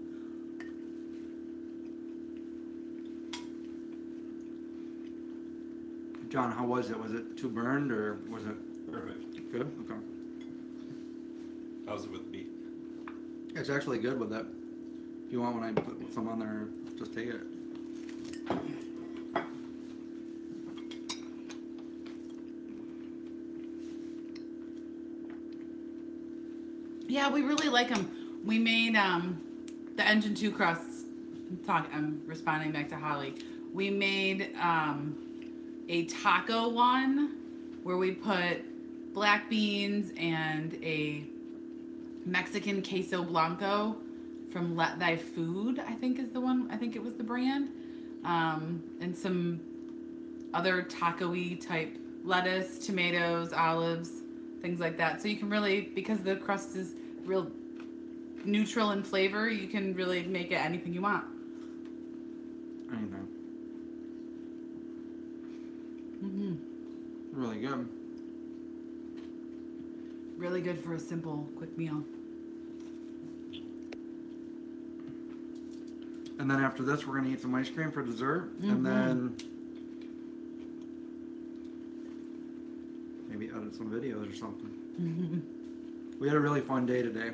B: John, how was it? Was it too burned or was it
C: Perfect.
B: good? Okay.
C: How's it with beef?
B: It's actually good with it. If you want, when I put some on there, just take it.
A: Yeah, we really like them. We made the Engine 2 crusts. I'm responding back to Holly. We made a taco one where we put black beans and a Mexican queso blanco from Let Thy Food, I think is the one. I think it was the brand. And some other taco-y type lettuce, tomatoes, olives, things like that. So you can really, because the crust is real neutral in flavor, you can really make it anything you want.
B: Anything. Really good.
A: Really good for a simple, quick meal.
B: And then after this, we're gonna eat some ice cream for dessert, and then maybe edit some videos or something. We had a really fun day today.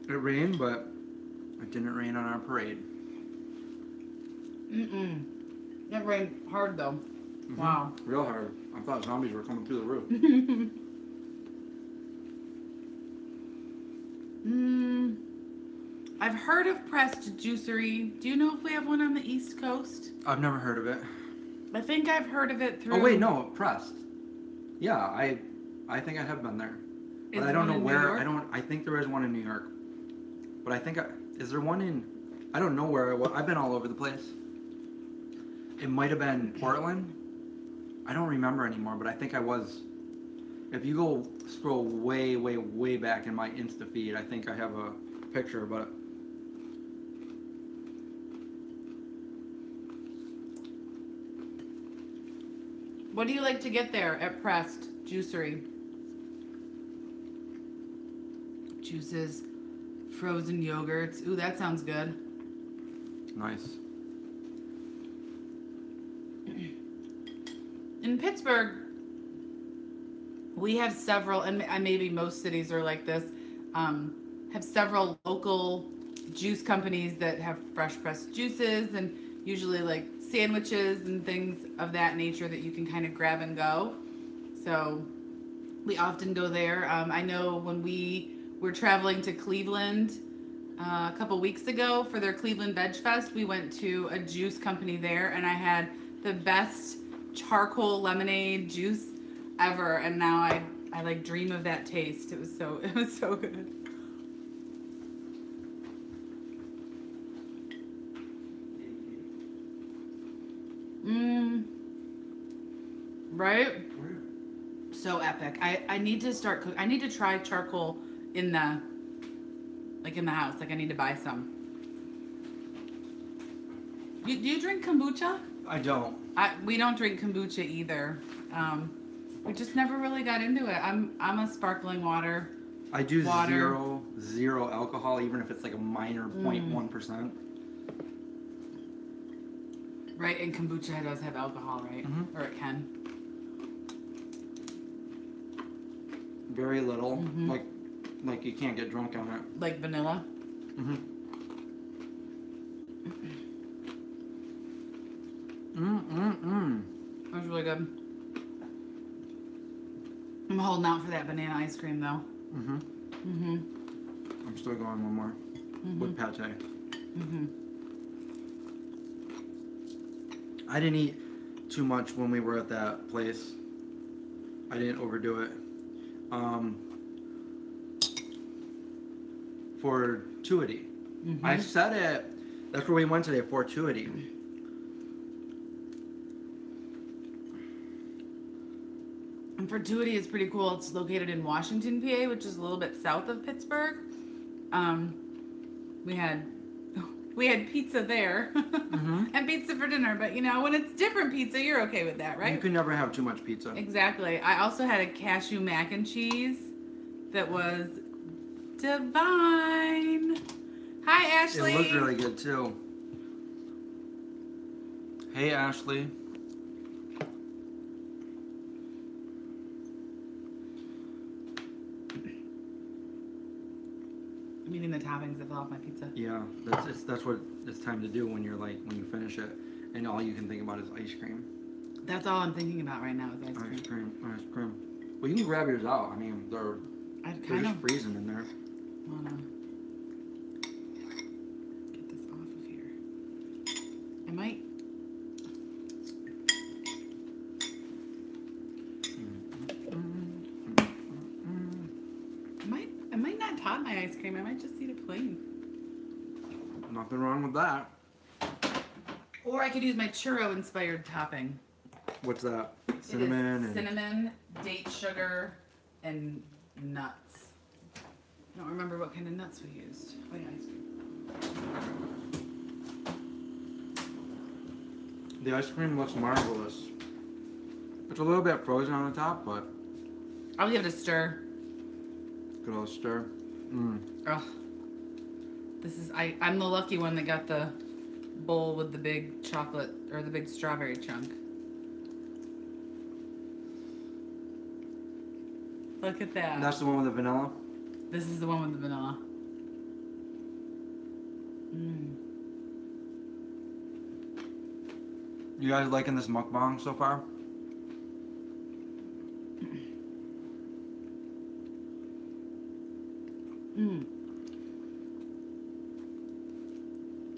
B: It rained, but it didn't rain on our parade.
A: Mm-mm. It rained hard though. Wow.
B: Real hard. I thought zombies were coming through the roof.
A: I've heard of Pressed Juicery. Do you know if we have one on the East Coast?
B: I've never heard of it.
A: I think I've heard of it through...
B: Oh wait, no, Pressed. Yeah, I think I have been there. But I don't know where. I think there is one in New York. But I think is there one in? I don't know where. I've been all over the place. It might have been Portland. I don't remember anymore, but I think I was. If you go scroll way, way, way back in my Insta feed, I think I have a picture, but.
A: What do you like to get there at Pressed Juicery? Juices, frozen yogurts. Ooh, that sounds good.
B: Nice.
A: In Pittsburgh, we have several, and maybe most cities are like this, have several local juice companies that have fresh pressed juices and usually like sandwiches and things of that nature that you can kind of grab and go. So we often go there. I know when we were traveling to Cleveland a couple weeks ago for their Cleveland Veg Fest, we went to a juice company there and I had the best charcoal lemonade juice ever, and now I like dream of that taste. It was so good. Right? So epic. I need to start I need to try charcoal in the house. Like I need to buy some. Do you drink kombucha?
B: I don't.
A: We don't drink kombucha either. We just never really got into it. I'm a sparkling water.
B: I do zero alcohol, even if it's like a minor 0.1%.
A: Right, and kombucha does have alcohol, right?
B: Mm-hmm.
A: Or it can.
B: Very little, like you can't get drunk on it.
A: Like vanilla. That was really good. I'm holding out for that banana ice cream though.
B: I'm still going one more with pate. I didn't eat too much when we were at that place. I didn't overdo it. Fortuity. I said it. That's where we went today. Fortuity.
A: And Fortuity is pretty cool. It's located in Washington, PA, which is a little bit south of Pittsburgh. We had pizza there and pizza for dinner, but you know, when it's different pizza, you're okay with that, right?
B: You can never have too much pizza.
A: Exactly. I also had a cashew mac and cheese that was divine. Hi, Ashley.
B: It looked really good too. Hey, Ashley.
A: I'm eating the toppings that fell off my pizza.
B: Yeah, that's what it's time to do when you finish it, and all you can think about is ice cream.
A: That's all I'm thinking about right now is ice cream.
B: Ice cream. Well, you can grab yours out. I mean, they're just freezing in there.
A: Wanna get this off of here. I might not top my ice cream. I might just eat it plain.
B: Nothing wrong with that.
A: Or I could use my churro-inspired topping.
B: What's that?
A: Cinnamon. Cinnamon, date sugar, and nuts. I don't remember what kind of nuts we used. Wait, ice cream.
B: The ice cream looks marvelous. It's a little bit frozen on the top, but
A: I'll give it a stir.
B: good old stir.
A: Ugh. I'm the lucky one that got the bowl with the big chocolate or the big strawberry chunk. Look at that.
B: That's the one with the vanilla.
A: This is the one with the vanilla.
B: You guys liking this mukbang so far?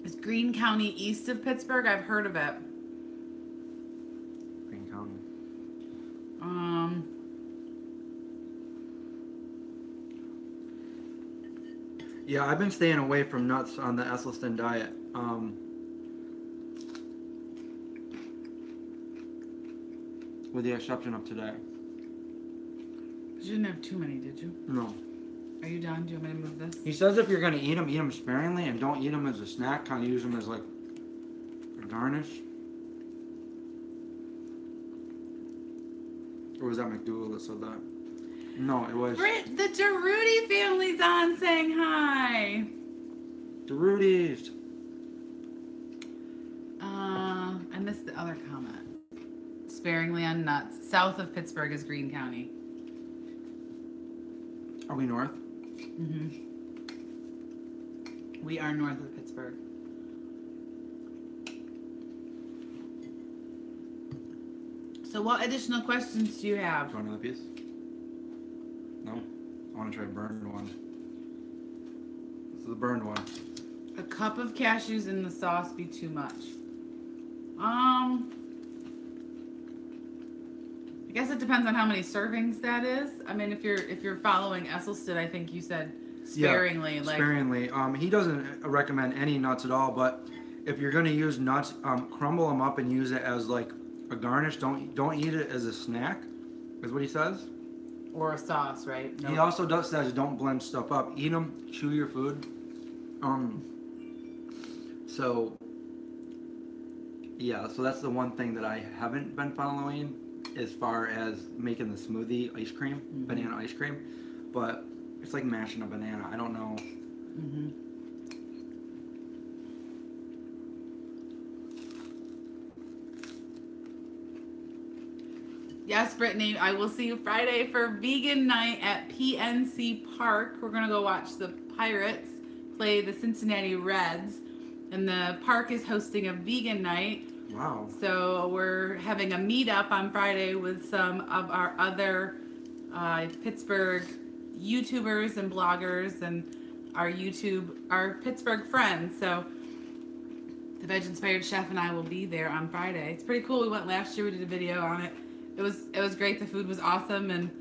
A: Is Greene County east of Pittsburgh? I've heard of it.
B: Greene County. Yeah, I've been staying away from nuts on the Esselstyn diet. With the exception of today.
A: You didn't have too many, did you?
B: No.
A: Are you done? Do you want me to move this?
B: He says if you're going to eat them sparingly and don't eat them as a snack. Kind of use them as like a garnish. Or was that McDougal that said that? No, it was...
A: Britt, the Derudy family's on saying hi.
B: The Rudies.
A: I missed the other comment. Sparingly on nuts. South of Pittsburgh is Greene County.
B: Are we north?
A: Mm-hmm. We are north of Pittsburgh. So what additional questions do you have?
B: Do you want another piece? No? I want to try a burned one. This is the burned one.
A: A cup of cashews in the sauce be too much? I guess it depends on how many servings that is. I mean, if you're following Esselstyn, I think you said sparingly.
B: Yeah,
A: like
B: sparingly. He doesn't recommend any nuts at all, but if you're going to use nuts, crumble them up and use it as like a garnish. Don't eat it as a snack, is what he says.
A: Or a sauce, right?
B: He also says don't blend stuff up. Eat them, chew your food. So yeah, so that's the one thing that I haven't been following as far as making the smoothie ice cream, banana ice cream. But it's like mashing a banana. I don't know.
A: Yes, Brittany, I will see you Friday for vegan night at PNC Park. We're going to go watch the Pirates play the Cincinnati Reds. And the park is hosting a vegan night.
B: Wow.
A: So we're having a meetup on Friday with some of our other Pittsburgh YouTubers and bloggers and our Pittsburgh friends. So the VegInspired Chef and I will be there on Friday. It's pretty cool. We went last year. We did a video on it. It was great. The food was awesome and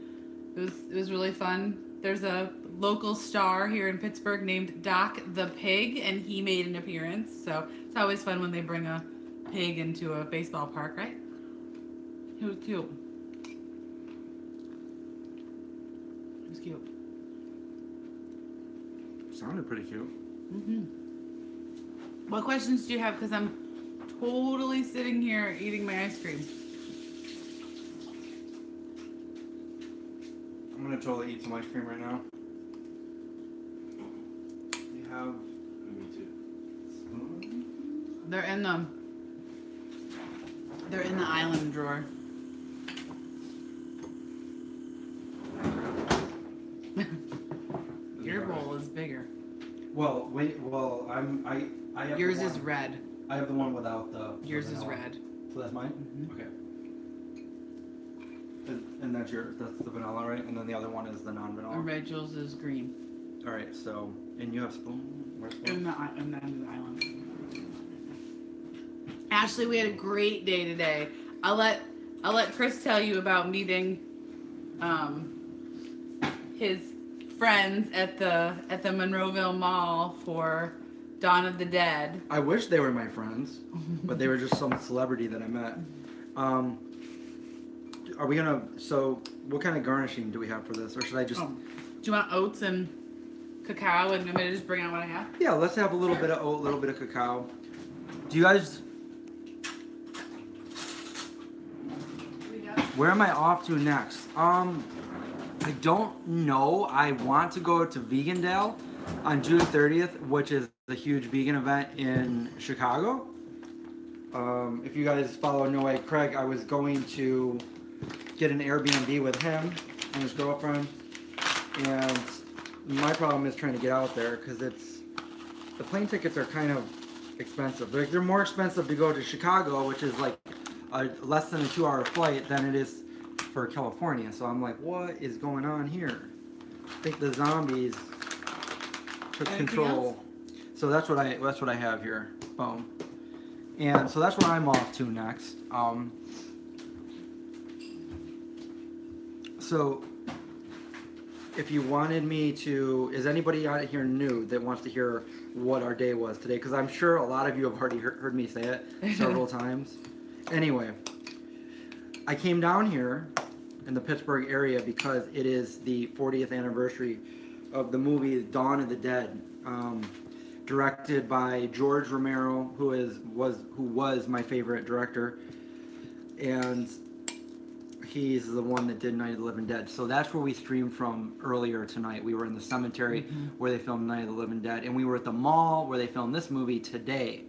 A: it was really fun. There's a local star here in Pittsburgh named Doc the Pig, and he made an appearance. So it's always fun when they bring a pig into a baseball park, right? He was cute. He was cute.
B: Sounded pretty cute.
A: What questions do you have? Because I'm totally sitting here eating my ice cream.
B: I'm gonna totally eat some ice cream right now. You have...
C: Me too.
A: They're in the island drawer. Your bowl is bigger.
B: Well, wait. Well, I have.
A: Yours
B: the
A: is
B: one,
A: red.
B: I have the one without the.
A: Yours is
B: vanilla.
A: red.
B: So that's mine. Okay. And that's yours. That's the vanilla, right? And then the other one is the non-vanilla.
A: Rachel's is green.
B: All right. So, and you have spoon. Where's spoon?
A: In the island. Ashley, we had a great day today. I'll let Chris tell you about meeting his friends at the Monroeville Mall for Dawn of the Dead.
B: I wish they were my friends, but they were just some celebrity that I met. Are we gonna? So, what kind of garnishing do we have for this, or should I just?
A: Do you want oats and cacao, and I'm gonna just bring out what I have?
B: Yeah, let's have a little bit of oat, a little bit of cacao. Do you guys? Where am I off to next? I don't know. I want to go to Vegandale on June 30th, which is a huge vegan event in Chicago. If you guys follow No Way Craig, I was going to get an Airbnb with him and his girlfriend. And my problem is trying to get out there because the plane tickets are kind of expensive. They're more expensive to go to Chicago, which is like less than a 2-hour flight, than it is for California. So I'm like, what is going on here? I think the zombies took control. So that's what I have here. Boom. And so that's where I'm off to next. So if you wanted me to, is anybody out here new that wants to hear what our day was today? Because I'm sure a lot of you have already heard me say it several times. Anyway, I came down here in the Pittsburgh area because it is the 40th anniversary of the movie Dawn of the Dead, directed by George Romero, who was my favorite director, and he's the one that did Night of the Living Dead. So that's where we streamed from earlier tonight. We were in the cemetery where they filmed Night of the Living Dead, and we were at the mall where they filmed this movie today.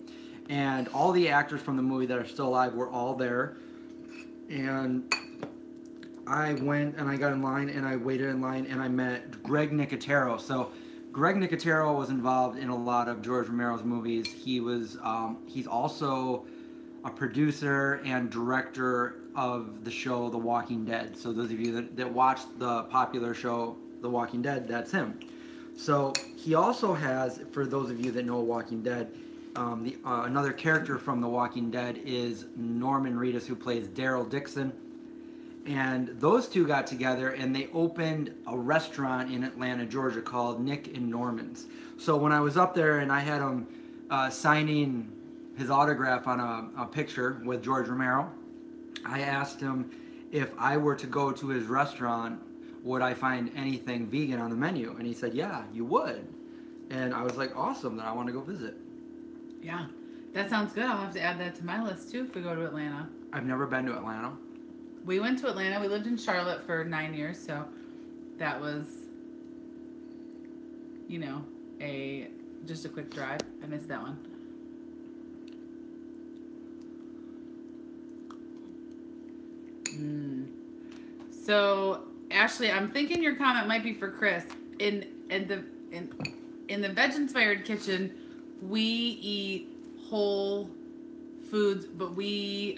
B: And all the actors from the movie that are still alive were all there. And I went and I got in line and I waited in line and I met Greg Nicotero. So Greg Nicotero was involved in a lot of George Romero's movies. He's also a producer and director of the show The Walking Dead. So those of you that watched the popular show The Walking Dead, that's him. So he also has, for those of you that know Walking Dead, another character from The Walking Dead is Norman Reedus, who plays Daryl Dixon. And those two got together and they opened a restaurant in Atlanta, Georgia called Nick and Norman's. So when I was up there and I had him signing his autograph on a picture with George Romero, I asked him if I were to go to his restaurant, would I find anything vegan on the menu? And he said, yeah, you would. And I was like, awesome, then I want to go visit.
A: Yeah, that sounds good. I'll have to add that to my list too if we go to Atlanta.
B: I've never been to Atlanta.
A: We went to Atlanta. We lived in Charlotte for 9 years, so that was, just a quick drive. I missed that one. So, Ashley, I'm thinking your comment might be for Chris. In the VegInspired Kitchen, we eat whole foods, but we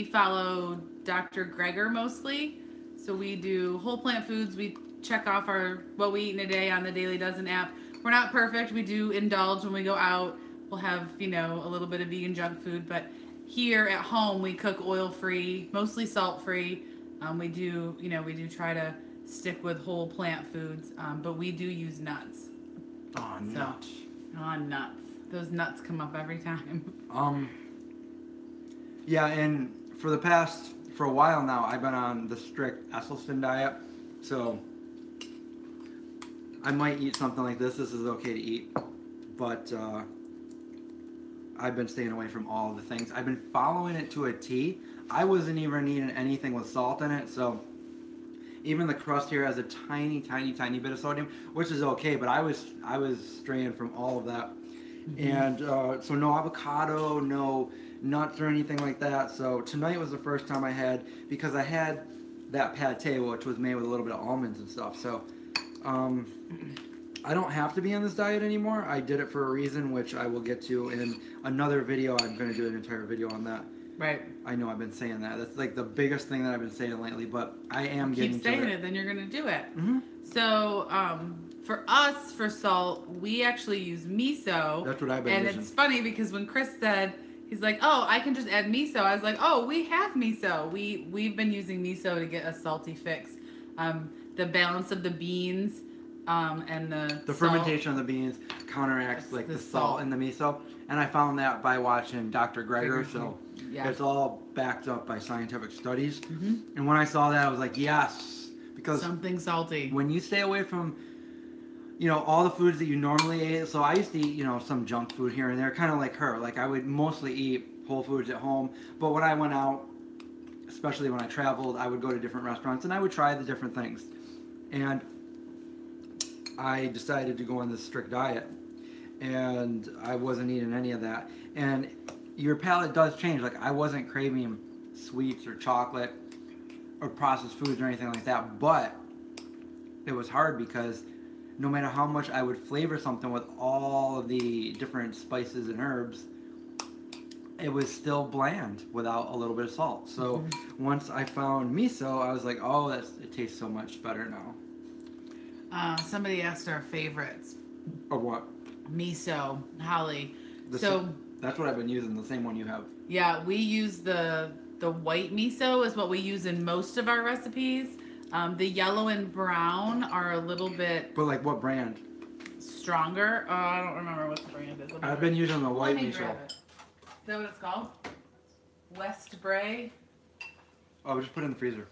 A: follow Dr. Greger mostly. So we do whole plant foods. We check off what we eat in a day on the Daily Dozen app. We're not perfect. We do indulge when we go out. We'll have, a little bit of vegan junk food, but here at home we cook oil-free, mostly salt-free. We do try to stick with whole plant foods, but we do use nuts.
B: Oh, nuts.
A: Nuts. Those nuts come up every time.
B: Yeah, and for a while now, I've been on the strict Esselstyn diet, so I might eat something like this. This is okay to eat, but I've been staying away from all the things. I've been following it to a T. I wasn't even eating anything with salt in it, so even the crust here has a tiny, tiny, tiny bit of sodium, which is okay, but I was straying from all of that. And so no avocado, no nuts or anything like that. So tonight was the first time I had that pate, which was made with a little bit of almonds and stuff. So I don't have to be on this diet anymore. I did it for a reason, which I will get to in another video. I'm going to do an entire video on that.
A: Right.
B: I know I've been saying that. That's like the biggest thing that I've been saying lately, but I am getting to it.
A: Keep saying it, then you're going to do it. Mm-hmm. So, for us, for salt, we actually use miso.
B: That's what I've been using.
A: And it's funny because when Chris said, he's like, oh, I can just add miso. I was like, oh, we have miso. We've been using miso to get a salty fix. The balance of the beans and the
B: fermentation of the beans counteracts the salt in the miso. And I found that by watching Dr. Greger, so it's all backed up by scientific studies. Mm-hmm. And when I saw that, I was like, yes, because
A: something salty.
B: When you stay away from all the foods that you normally eat. So I used to eat, some junk food here and there, kind of like her. Like I would mostly eat whole foods at home. But when I went out, especially when I traveled, I would go to different restaurants and I would try the different things. And I decided to go on this strict diet. And I wasn't eating any of that. And your palate does change. Like I wasn't craving sweets or chocolate. or processed foods or anything like that. But it was hard because no matter how much I would flavor something with all of the different spices and herbs, it was still bland without a little bit of salt. So once I found miso, I was like, oh, it tastes so much better now.
A: Somebody asked our favorites.
B: Of what?
A: Miso, Holly.
B: That's what I've been using, the same one you have.
A: Yeah, we use the white miso is what we use in most of our recipes. The yellow and brown are a little bit...
B: But like what brand?
A: Stronger. I don't remember what the brand is.
B: I've been using the white
A: Let me
B: miso.
A: grab it. Is that what it's called? West Bray?
B: Oh, just put it in the freezer.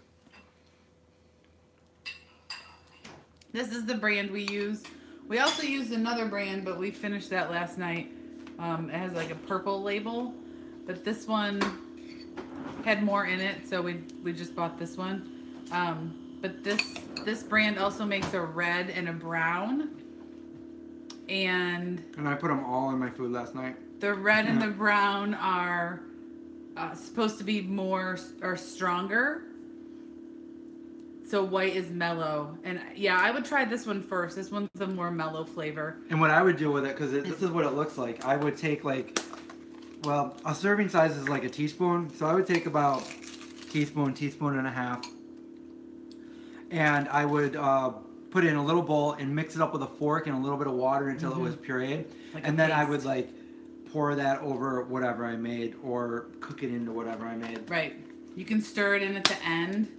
A: This is the brand we use. We also used another brand, but we finished that last night. It has like a purple label, but this one had more in it, so we just bought this one. But this brand also makes a red and a brown, and
B: I put them all in my food last night.
A: the red and the brown are supposed to be more or stronger. So white is mellow, and yeah, I would try this one first. This one's the more mellow flavor.
B: And what I would do with it, because this is what it looks like, I would take like, well, a serving size is like a teaspoon, so I would take about teaspoon and a half, and I would put it in a little bowl and mix it up with a fork and a little bit of water until it was pureed,
A: Like
B: and
A: a
B: then I
A: paste.
B: would like pour that over whatever I made or cook it into whatever I made.
A: Right. You can stir it in at the end.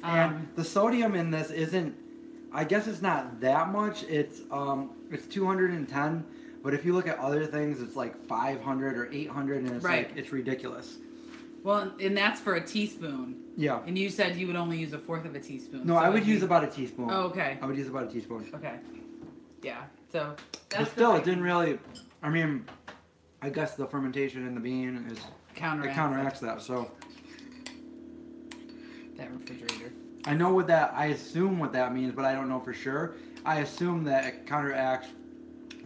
B: And the sodium in this isn't, I guess it's not that much. It's 210, but if you look at other things, it's like 500 or 800, and it's
A: Right.
B: like, it's ridiculous.
A: Well, and that's for a teaspoon.
B: Yeah.
A: And you said you would only use a fourth of a teaspoon.
B: No,
A: so
B: I would
A: it'd be-
B: use about a teaspoon.
A: Oh, okay.
B: I would use about a teaspoon.
A: Okay. Yeah. So
B: But
A: that's
B: still,
A: the
B: it didn't really, I mean, I guess the fermentation in the bean is, it counteracts that, so.
A: that refrigerator.
B: I know what that, I assume what that means, but I don't know for sure. I assume that it counteracts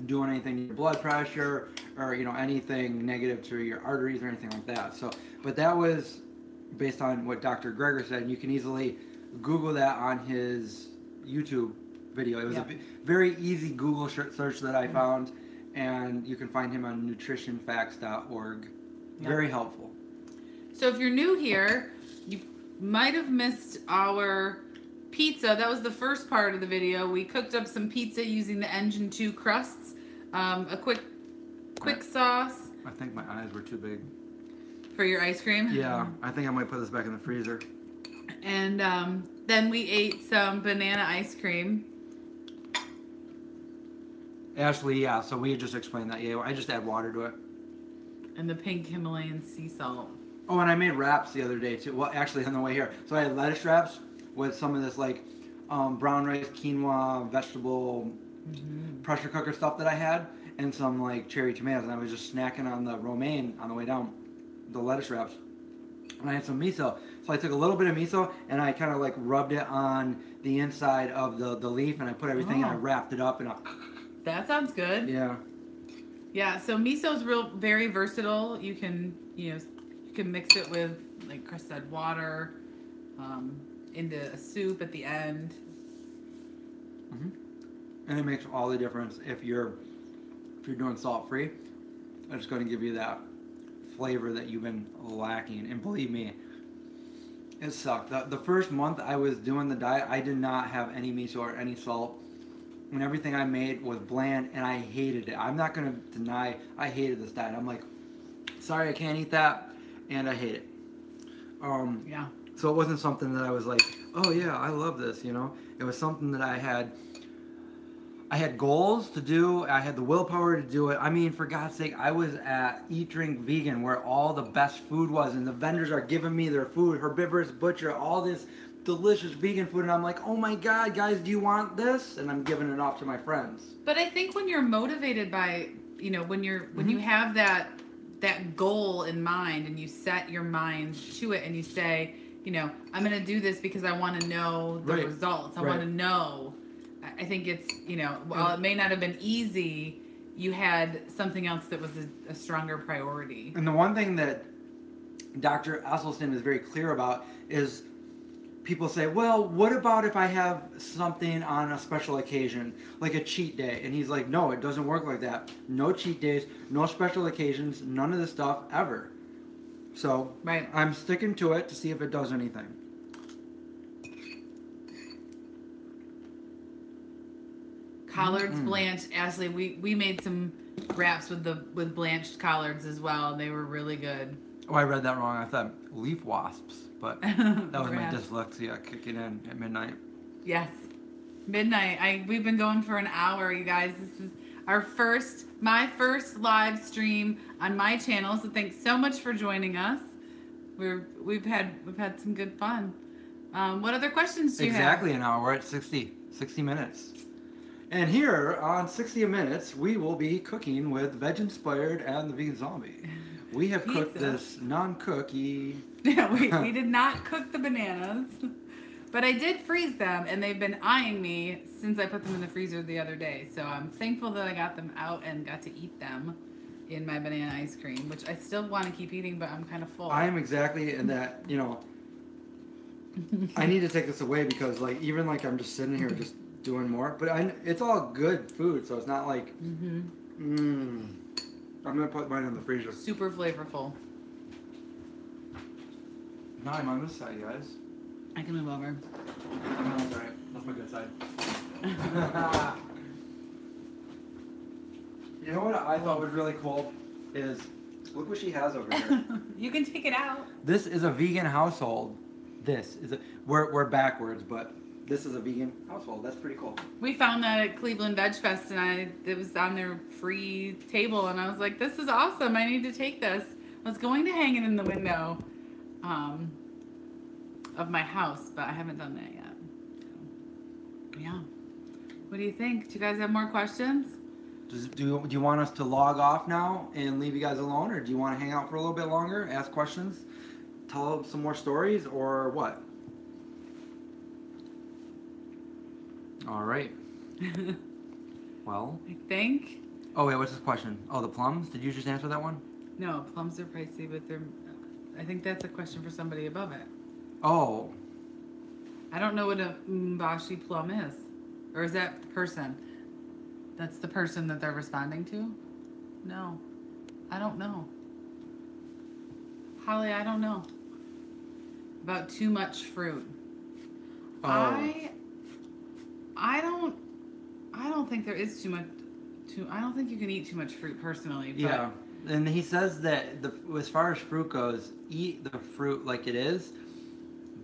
B: doing anything to your blood pressure or, you know, anything negative to your arteries or anything like that. So, but that was based on what Dr. Greger said, and you can easily Google that on his YouTube video. It was a very easy Google search that I found, and you can find him on nutritionfacts.org. Very helpful.
A: So if you're new here, you might have missed our pizza. That was the first part of the video. We cooked up some pizza using the Engine 2 crusts. A quick sauce.
B: I think my eyes were too big.
A: For your ice cream?
B: Yeah, I think I might put this back in the freezer.
A: And then we ate some banana ice cream.
B: Ashley, yeah, so we just explained that. Yeah, I just add water to it.
A: And the pink Himalayan sea salt.
B: Oh, and I made wraps the other day too. Well, actually on the way here. So I had lettuce wraps with some of this like brown rice, quinoa, vegetable pressure cooker stuff that I had, and some like cherry tomatoes. And I was just snacking on the romaine on the way down, the lettuce wraps. And I had some miso. So I took a little bit of miso and I kind of like rubbed it on the inside of the leaf, and I put everything and I wrapped it up and
A: That sounds good.
B: yeah.
A: Yeah, so miso is very versatile. You can mix it with, like Chris said, water, into a soup at the end.
B: And it makes all the difference if you're doing salt free. It's going to give you that flavor that you've been lacking. And believe me, it sucked. The first month I was doing the diet, I did not have any miso or any salt. And everything I made was bland, and I hated it. I'm not going to deny I hated this diet. I'm like, sorry, I can't eat that, and I hate it.
A: Yeah.
B: So it wasn't something that I was like, oh yeah, I love this, you know. It was something that I had goals to do. I had the willpower to do it. I mean, for God's sake, I was at Eat Drink Vegan where all the best food was, and the vendors are giving me their food, Herbivorous Butcher, all this delicious vegan food, and I'm like, oh my God, guys, do you want this? And I'm giving it off to my friends.
A: But I think when you're motivated by, when you have that goal in mind and you set your mind to it and you say, I'm going to do this because I want to know the results. I want to know. I think it's, while it may not have been easy, you had something else that was a stronger priority.
B: And the one thing that Dr. Esselstyn is very clear about is people say, well, what about if I have something on a special occasion, like a cheat day? And he's like, no, it doesn't work like that. No cheat days, no special occasions, none of this stuff ever. So
A: Right.
B: I'm sticking to it to see if it does anything.
A: Collards blanched. Ashley, we made some wraps with blanched collards as well. They were really good.
B: Oh, I read that wrong. I thought leaf wasps, but that was my
A: Perhaps.
B: dyslexia kicking in at midnight.
A: Yes. Midnight. We've been going for an hour, you guys. This is my first live stream on my channel. So thanks so much for joining us. We've had some good fun. What other questions do you have?
B: Exactly an hour. We're at 60 minutes. And here on 60 Minutes, we will be cooking with VegInspired and the Vegan Zombie. We have cooked
A: Pizza.
B: this non-cookie.
A: Yeah, we did not cook the bananas, but I did freeze them, and they've been eyeing me since I put them in the freezer the other day. So I'm thankful that I got them out and got to eat them in my banana ice cream, which I still want to keep eating, but I'm kind of full.
B: I am exactly in that, I need to take this away because, even I'm just sitting here just doing more. But it's all good food, so it's not like, I'm going to put mine in the freezer.
A: Super flavorful.
B: No, I'm on this side, guys.
A: I can move over.
B: No, that's all right. That's my good side. You know what I thought was really cool is, look what she has over here.
A: You can take it out.
B: This is a vegan household. We're backwards, but this is a vegan household. That's pretty cool.
A: We found that at Cleveland Veg Fest, and it was on their free table, and I was like, this is awesome. I need to take this. I was going to hang it in the window of my house, but I haven't done that yet. So, yeah. What do you think? Do you guys have more questions?
B: Do you want us to log off now and leave you guys alone, or do you want to hang out for a little bit longer, ask questions, tell some more stories, or what? All right. Well.
A: I think.
B: Oh wait, what's this question? Oh, the plums. Did you just answer that one?
A: No, plums are pricey, but I think that's a question for somebody above it.
B: Oh.
A: I don't know what a mbashi plum is, or is that the person? That's the person that they're responding to? No. I don't know. Holly, I don't know. About too much fruit.
B: Oh.
A: I don't think there is too much. I don't think you can eat too much fruit personally. But
B: Yeah. And he says that as far as fruit goes, eat the fruit like it is.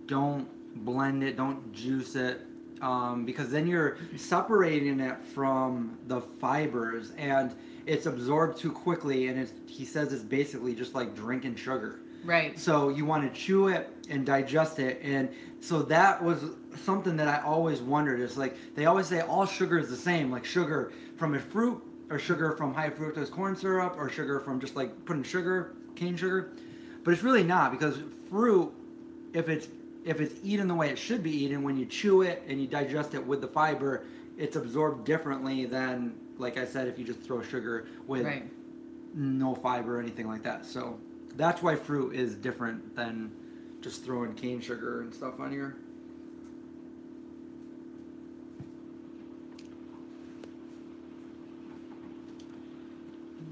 B: Don't blend it. Don't juice it. Because then you're separating it from the fibers, and it's absorbed too quickly. And he says it's basically just like drinking sugar.
A: Right.
B: So you want to chew it and digest it. And so that was something that I always wondered. It's like they always say all sugar is the same, like sugar from a fruit, or sugar from high fructose corn syrup, or sugar from just like putting sugar, cane sugar. But it's really not, because fruit, if it's eaten the way it should be eaten, when you chew it and you digest it with the fiber, it's absorbed differently than, like I said, if you just throw sugar with no fiber or anything like that. So that's why fruit is different than just throwing cane sugar and stuff on here.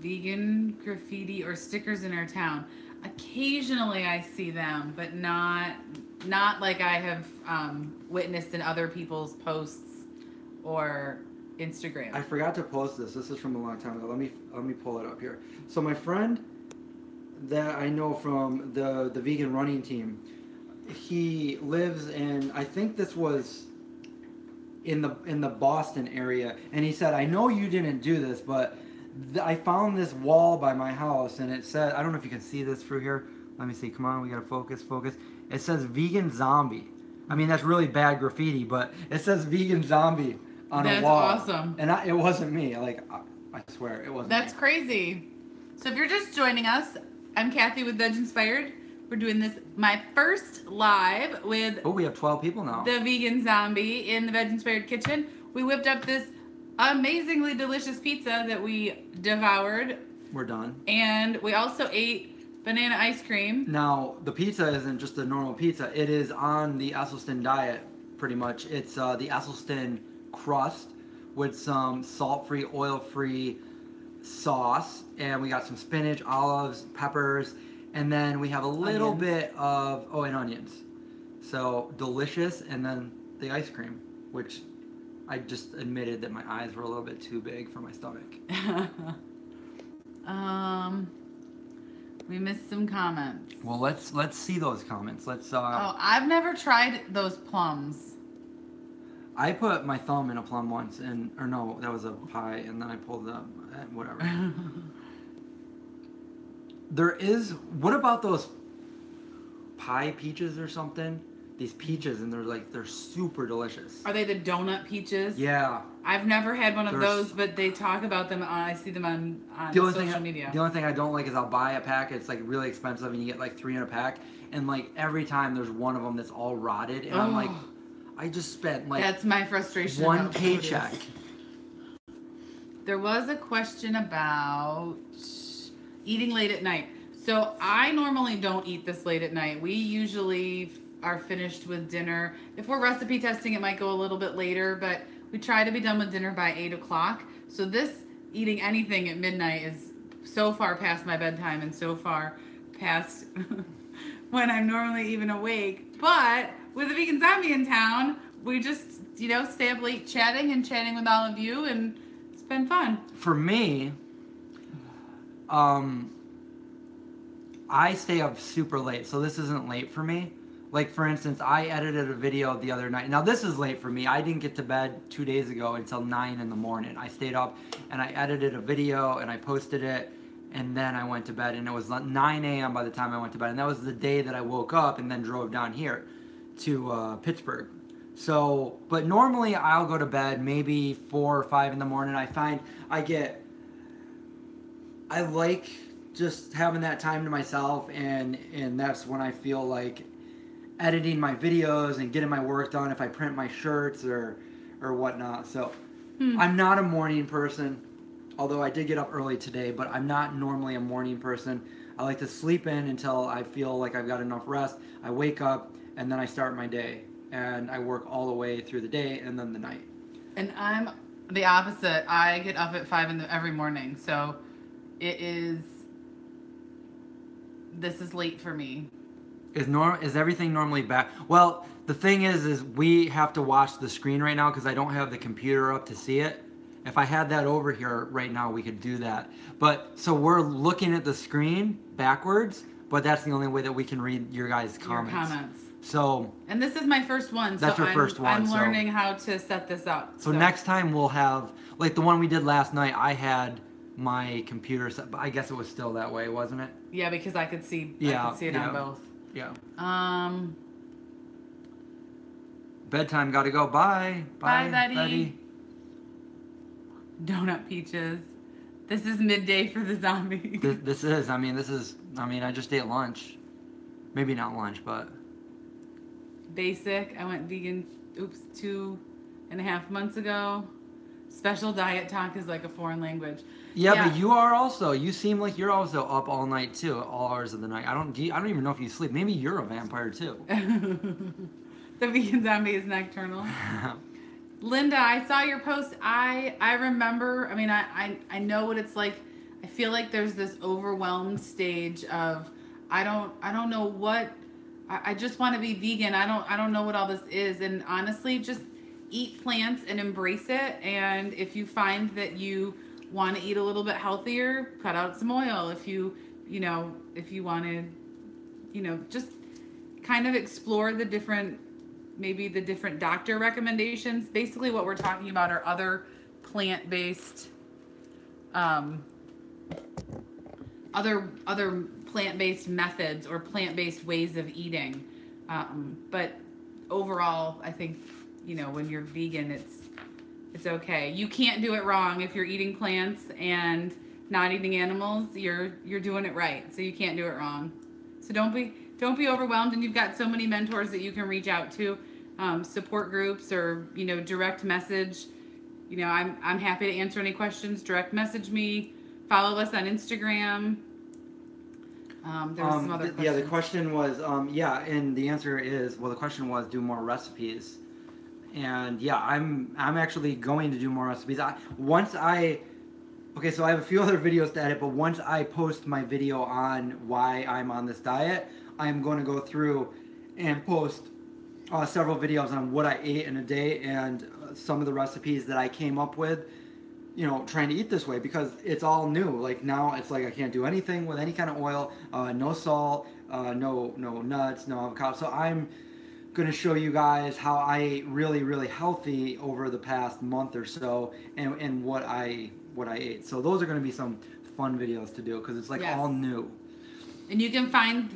A: Vegan graffiti or stickers in our town. Occasionally I see them, but not like I have witnessed in other people's posts or Instagram.
B: I forgot to post this. This is from a long time ago. Let me pull it up here. So my friend that I know from the vegan running team, he lives in, I think this was in the Boston area, and he said, I know you didn't do this, but I found this wall by my house, and it said, I don't know if you can see this through here. Let me see. Come on, we gotta focus. It says vegan zombie. I mean, that's really bad graffiti, but it says vegan zombie on a wall.
A: That's awesome.
B: And it wasn't me. I swear, it wasn't
A: That's
B: me.
A: crazy. So if you're just joining us, I'm Kathy with VegInspired. We're doing this, my first live with
B: Oh, we have 12 people now.
A: the vegan zombie in the VegInspired kitchen. We whipped up this amazingly delicious pizza that we devoured,
B: We're done.
A: and we also ate Banana ice cream.
B: Now, the pizza isn't just a normal pizza. It is on the Esselstyn diet, pretty much. It's the Esselstyn crust with some salt-free, oil-free sauce. And we got some spinach, olives, peppers. And then we have a little bit of, and onions. So, delicious. And then the ice cream, which I just admitted that my eyes were a little bit too big for my stomach.
A: We missed some comments.
B: Well, let's see those comments. Let's.
A: I've never tried those plums.
B: I put my thumb in a plum once, or no, that was a pie, and then I pulled it up. Whatever. What about those pie peaches or something? These peaches, and they're super delicious.
A: Are they the donut peaches?
B: Yeah.
A: I've never had one of those, but they talk about them. I see them on social media.
B: The only thing I don't like is I'll buy a pack. It's like really expensive, and you get like 3 in a pack. And like every time there's one of them that's all rotted, and I'm like, I just spent like
A: that's my frustration.
B: One paycheck.
A: There was a question about eating late at night. So I normally don't eat this late at night. We usually are finished with dinner. If we're recipe testing, it might go a little bit later, but we try to be done with dinner by 8 o'clock. So this eating anything at midnight is so far past my bedtime and so far past when I'm normally even awake. But with a vegan zombie in town, we just, stay up late chatting with all of you, and it's been fun.
B: For me, I stay up super late, so this isn't late for me. Like, for instance, I edited a video the other night. Now, this is late for me. I didn't get to bed 2 days ago until 9 in the morning. I stayed up, and I edited a video, and I posted it, and then I went to bed, and it was 9 a.m. by the time I went to bed. And that was the day that I woke up and then drove down here to Pittsburgh. So, but normally I'll go to bed maybe 4 or 5 in the morning. I find I like just having that time to myself, and that's when I feel like editing my videos and getting my work done if I print my shirts or whatnot. So I'm not a morning person, although I did get up early today, but I'm not normally a morning person. I like to sleep in until I feel like I've got enough rest. I wake up and then I start my day, and I work all the way through the day and then the night. And
A: I'm the opposite. I get up at 5 every morning, so this is late for me.
B: Is everything normally back? Well, the thing is we have to watch the screen right now because I don't have the computer up to see it. If I had that over here right now, we could do that. But so we're looking at the screen backwards, but that's the only way that we can read your guys' comments. So, and
A: this is my first one.
B: That's your first one.
A: I'm learning how to set this up.
B: So next time we'll have, like the one we did last night, I had my computer set, but I guess it was still that way, wasn't it?
A: Yeah, because I could see it on both.
B: Yeah.
A: Bedtime,
B: gotta go. Bye.
A: Bye, Betty. Donut peaches. This is midday for the zombie.
B: This is. I just ate lunch. Maybe not lunch, but.
A: Basic. I went vegan, 2.5 months ago. Special diet talk is like a foreign language.
B: Yeah, but you seem like you're also up all night too, all hours of the night. I don't even know if you sleep. Maybe you're a vampire too.
A: The vegan zombie is nocturnal. Linda, I saw your post. I remember, I know what it's like. I feel like there's this overwhelmed stage of, I don't know what, I just want to be vegan. I don't know what all this is. And honestly, just eat plants and embrace it. And if you find that you want to eat a little bit healthier, cut out some oil. If you want to, just kind of explore the different doctor recommendations. Basically what we're talking about are other plant-based, other plant-based methods or plant-based ways of eating. But overall, I think, when you're vegan, it's okay. You can't do it wrong. If you're eating plants and not eating animals, you're doing it right. So you can't do it wrong. So don't be overwhelmed, and you've got so many mentors that you can reach out to, support groups, or direct message. I'm happy to answer any questions. Direct message me. Follow us on Instagram. There was some other questions.
B: Yeah, the question was, and the answer is, well, the question was, do more recipes. And yeah, I'm actually going to do more recipes. Okay, so I have a few other videos to edit, but once I post my video on why I'm on this diet, I'm going to go through and post several videos on what I ate in a day and some of the recipes that I came up with, trying to eat this way, because it's all new. Like now it's like I can't do anything with any kind of oil, no salt, no nuts, no avocado. So I'm going to show you guys how I ate really, really healthy over the past month or so, and what I ate. So those are going to be some fun videos to do, because it's like all new.
A: And you can find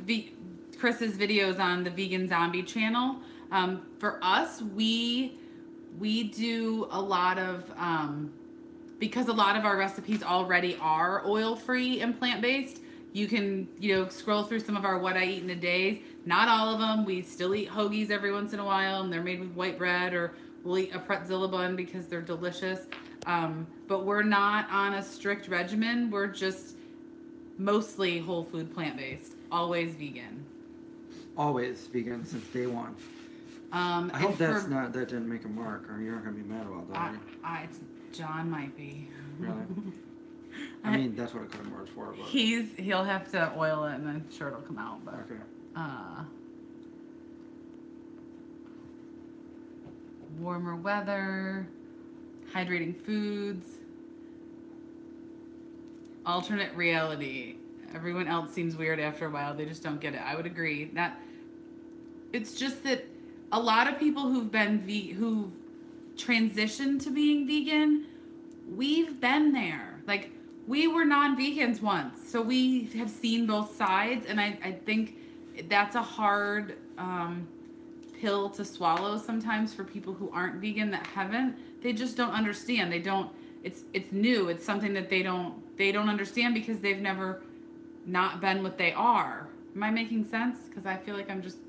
A: Chris's videos on the Vegan Zombie channel. For us, we do a lot of because a lot of our recipes already are oil-free and plant-based. You can, scroll through some of our what I eat in a days. Not all of them. We still eat hoagies every once in a while, and they're made with white bread, or we'll eat a pretzel bun because they're delicious. But we're not on a strict regimen. We're just mostly whole food, plant-based. Always vegan.
B: Always vegan since day one. I hope that didn't make a mark, or you're not going to be mad about that.
A: John might be.
B: Really? I mean, that's what a cutting board's for. But.
A: He'll have to oil it, and I'm sure it'll come out. But,
B: okay.
A: Warmer weather, hydrating foods, alternate reality. Everyone else seems weird after a while. They just don't get it. I would agree. It's just that a lot of people who've transitioned to being vegan, we've been there. Like, we were non-vegans once, so we have seen both sides, and I think that's a hard pill to swallow sometimes for people who aren't vegan that haven't. They just don't understand. It's new. It's something that they don't understand because they've never not been what they are. Am I making sense? Because I feel like I'm just, do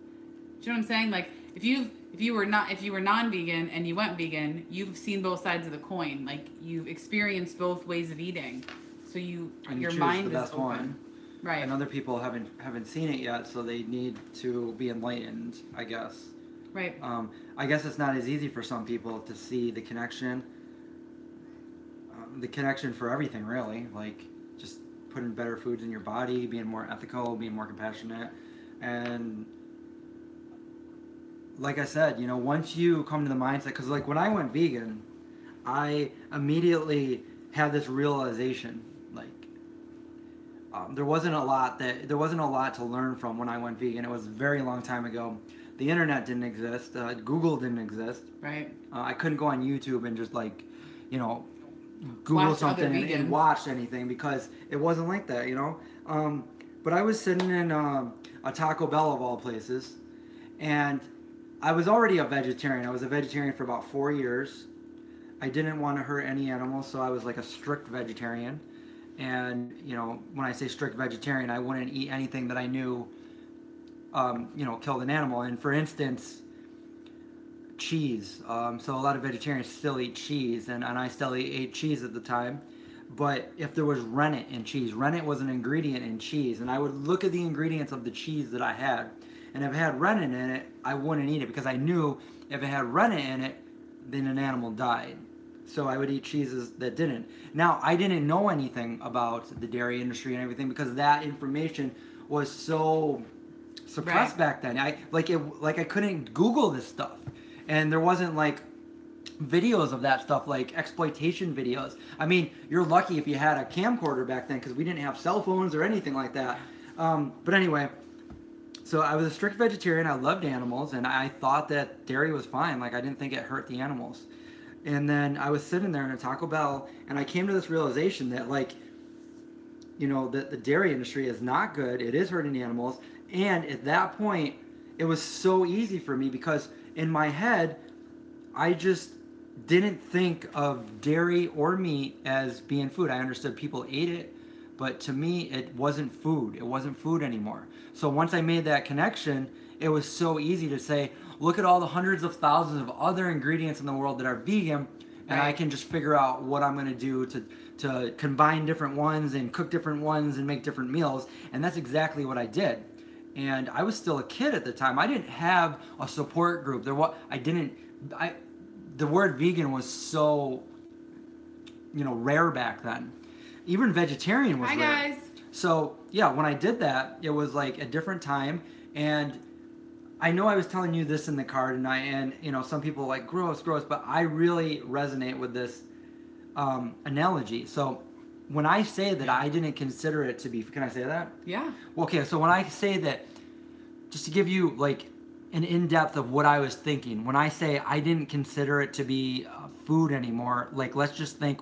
A: you know what I'm saying? Like, if you were non-vegan and you went vegan, you've seen both sides of the coin. Like, you've experienced both ways of eating, so your mind is open. One. Right.
B: And other people haven't seen it yet, so they need to be enlightened, I guess.
A: Right.
B: I guess it's not as easy for some people to see the connection. The connection for everything, really. Like, just putting better foods in your body, being more ethical, being more compassionate, and like I said, once you come to the mindset, because like when I went vegan, I immediately had this realization, like there wasn't a lot to learn from when I went vegan. It was a very long time ago. The internet didn't exist. Google didn't exist.
A: Right.
B: I couldn't go on YouTube and just Google
A: watch
B: something and watch anything, because it wasn't like that, But I was sitting in a Taco Bell of all places, and I was already a vegetarian. I was a vegetarian for about 4 years. I didn't want to hurt any animals, so I was like a strict vegetarian. And, when I say strict vegetarian, I wouldn't eat anything that I knew, killed an animal. And for instance, cheese. So a lot of vegetarians still eat cheese, and I still ate cheese at the time. But if there was rennet in cheese, rennet was an ingredient in cheese, and I would look at the ingredients of the cheese that I had, and if it had rennet in it, I wouldn't eat it, because I knew if it had rennet in it, then an animal died. So I would eat cheeses that didn't. Now, I didn't know anything about the dairy industry and everything, because that information was so suppressed back then. I couldn't Google this stuff, and there wasn't videos of that stuff, like exploitation videos. I mean, you're lucky if you had a camcorder back then, because we didn't have cell phones or anything like that. But anyway, so I was a strict vegetarian. I loved animals, and I thought that dairy was fine. Like, I didn't think it hurt the animals. And then I was sitting there in a Taco Bell, and I came to this realization that, that the dairy industry is not good. It is hurting the animals. And at that point, it was so easy for me, because in my head, I just didn't think of dairy or meat as being food. I understood people ate it, but to me, it wasn't food. It wasn't food anymore. So once I made that connection, it was so easy to say, look at all the hundreds of thousands of other ingredients in the world that are vegan, and I can just figure out what I'm going to do to combine different ones and cook different ones and make different meals. And that's exactly what I did. And I was still a kid at the time. I didn't have a support group. The word vegan was so, rare back then. Even vegetarian was
A: Hi,
B: rare.
A: guys.
B: So yeah, when I did that, it was like a different time. And I know I was telling you this in the card, and some people are like gross, but I really resonate with this analogy. So when I say that I didn't consider it to be, can I say that?
A: Yeah.
B: Okay, so when I say that, just to give you like an in-depth of what I was thinking, when I say I didn't consider it to be food anymore, like let's just think,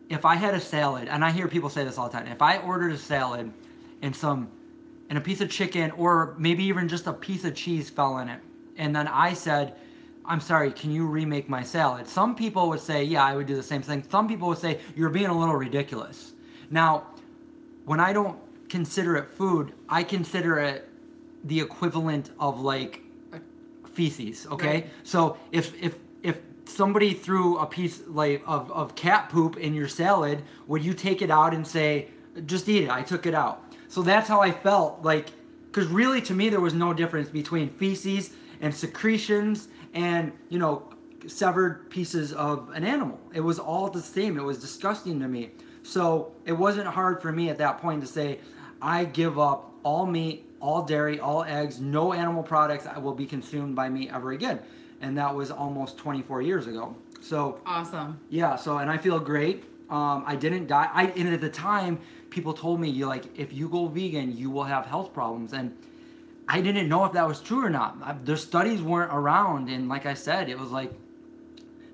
B: if I had a salad, and I hear people say this all the time, if I ordered a salad and a piece of chicken, or maybe even just a piece of cheese fell in it, and then I said, I'm sorry, can you remake my salad? Some people would say, yeah, I would do the same thing. Some people would say, you're being a little ridiculous. Now, when I don't consider it food, I consider it the equivalent of like feces, okay?
A: Right.
B: So if somebody threw a piece like of cat poop in your salad, would you take it out and say, just eat it, I took it out? So that's how I felt, like, because really to me there was no difference between feces and secretions and, severed pieces of an animal. It was all the same. It was disgusting to me. So it wasn't hard for me at that point to say, I give up all meat, all dairy, all eggs, no animal products will be consumed by me ever again. And that was almost 24 years ago. So
A: Awesome.
B: yeah, and I feel great. I didn't die. And at the time, people told me, if you go vegan, you will have health problems. And I didn't know if that was true or not. The studies weren't around. And like I said, it was like,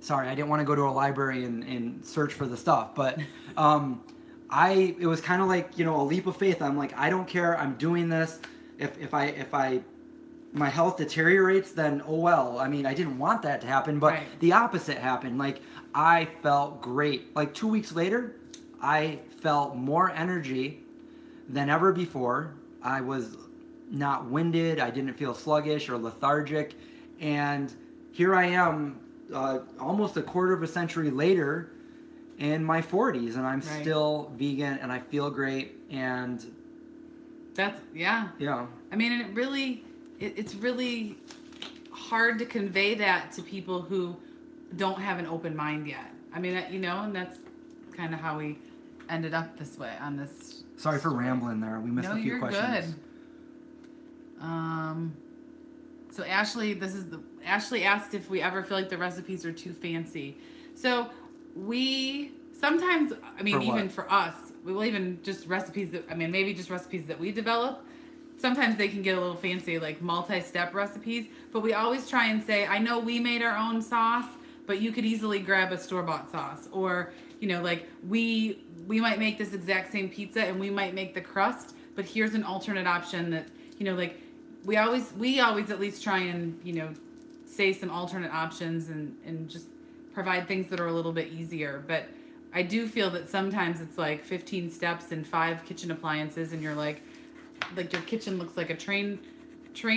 B: sorry, I didn't want to go to a library and search for the stuff. But it was kind of like, a leap of faith. I'm like, I don't care. I'm doing this. If my health deteriorates, then oh well. I mean, I didn't want that to happen, but
A: Right.
B: The opposite happened. Like, I felt great. Like 2 weeks later, I felt more energy than ever before. I was not winded. I didn't feel sluggish or lethargic. And here I am, almost a quarter of a century later in my 40s, and I'm
A: Right.
B: still vegan, and I feel great. And
A: That's, yeah.
B: yeah.
A: I mean, and it's really hard to convey that to people who don't have an open mind yet. I mean, and that's kind of how we ended up this way on this.
B: Sorry for rambling there. We missed
A: No,
B: a few
A: you're
B: questions.
A: good. So Ashley asked if we ever feel like the recipes are too fancy. So we sometimes, I mean,
B: For what?
A: even for us, we will even just recipes maybe just recipes that we develop. Sometimes they can get a little fancy, like multi-step recipes, but we always try and say, I know we made our own sauce, but you could easily grab a store-bought sauce. Or, like we might make this exact same pizza and we might make the crust, but here's an alternate option that, like we always at least try and, say some alternate options and just provide things that are a little bit easier. But I do feel that sometimes it's like 15 steps and 5 kitchen appliances, and you're like your kitchen looks like a train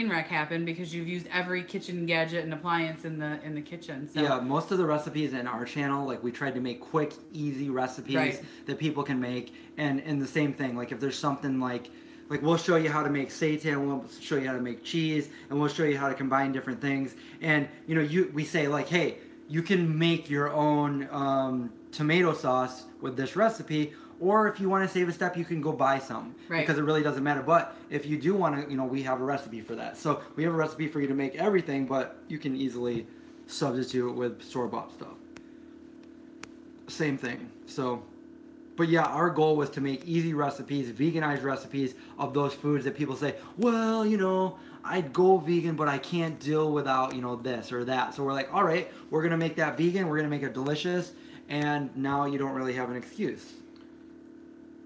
A: wreck happened because you've used every kitchen gadget and appliance in the kitchen. So
B: Yeah, most of the recipes in our channel, like, we tried to make quick, easy recipes
A: Right.
B: that people can make. And the same thing, like, if there's something like we'll show you how to make seitan, we'll show you how to make cheese, and we'll show you how to combine different things. And we say, like, hey, you can make your own tomato sauce with this recipe, or if you want to save a step, you can go buy some.
A: Right.
B: Because it really doesn't matter. But if you do want to, we have a recipe for that. So we have a recipe for you to make everything, but you can easily substitute it with store-bought stuff. Same thing. So, but yeah, our goal was to make easy recipes, veganized recipes of those foods that people say, well, I'd go vegan, but I can't deal without, this or that. So we're like, all right, we're going to make that vegan. We're going to make it delicious. And now you don't really have an excuse.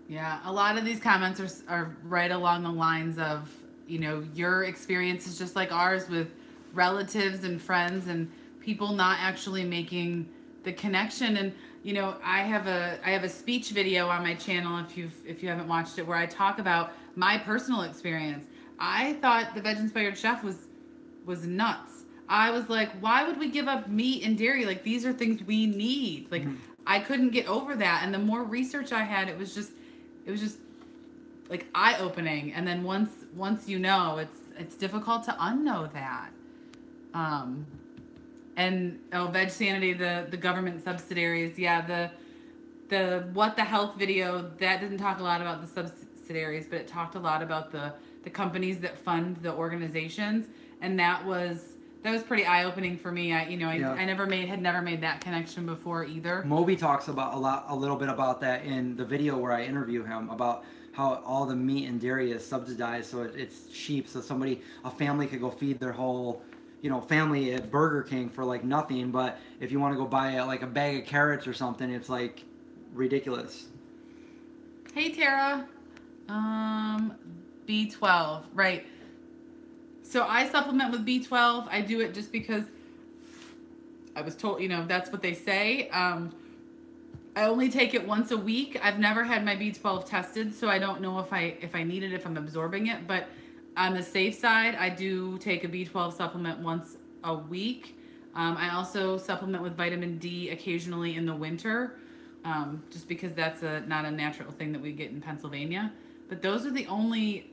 A: Yeah, a lot of these comments are right along the lines of, your experience is just like ours with relatives and friends and people not actually making the connection. And, I have a speech video on my channel if you haven't watched it, where I talk about my personal experience. I thought the VegInspired Chef was nuts. I was like, why would we give up meat and dairy? Like, these are things we need. Like, I couldn't get over that. And the more research I had, it was just like eye-opening. And then once you know, it's difficult to unknow that. And Veg Sanity, the government subsidiaries, yeah, the What the Health video, that didn't talk a lot about the subsidiaries, but it talked a lot about the companies that fund the organizations, and that was pretty eye-opening for me. I had never made that connection before either.
B: Moby talks about a little bit about that in the video where I interview him about how all the meat and dairy is subsidized, so it's cheap. So a family could go feed their whole, family at Burger King for like nothing. But if you want to go buy like a bag of carrots or something, it's like ridiculous.
A: Hey Tara, B12, right? So I supplement with B12. I do it just because I was told, that's what they say. I only take it once a week. I've never had my B12 tested, so I don't know if I need it, if I'm absorbing it. But on the safe side, I do take a B12 supplement once a week. I also supplement with vitamin D occasionally in the winter, just because that's not a natural thing that we get in Pennsylvania. But those are the only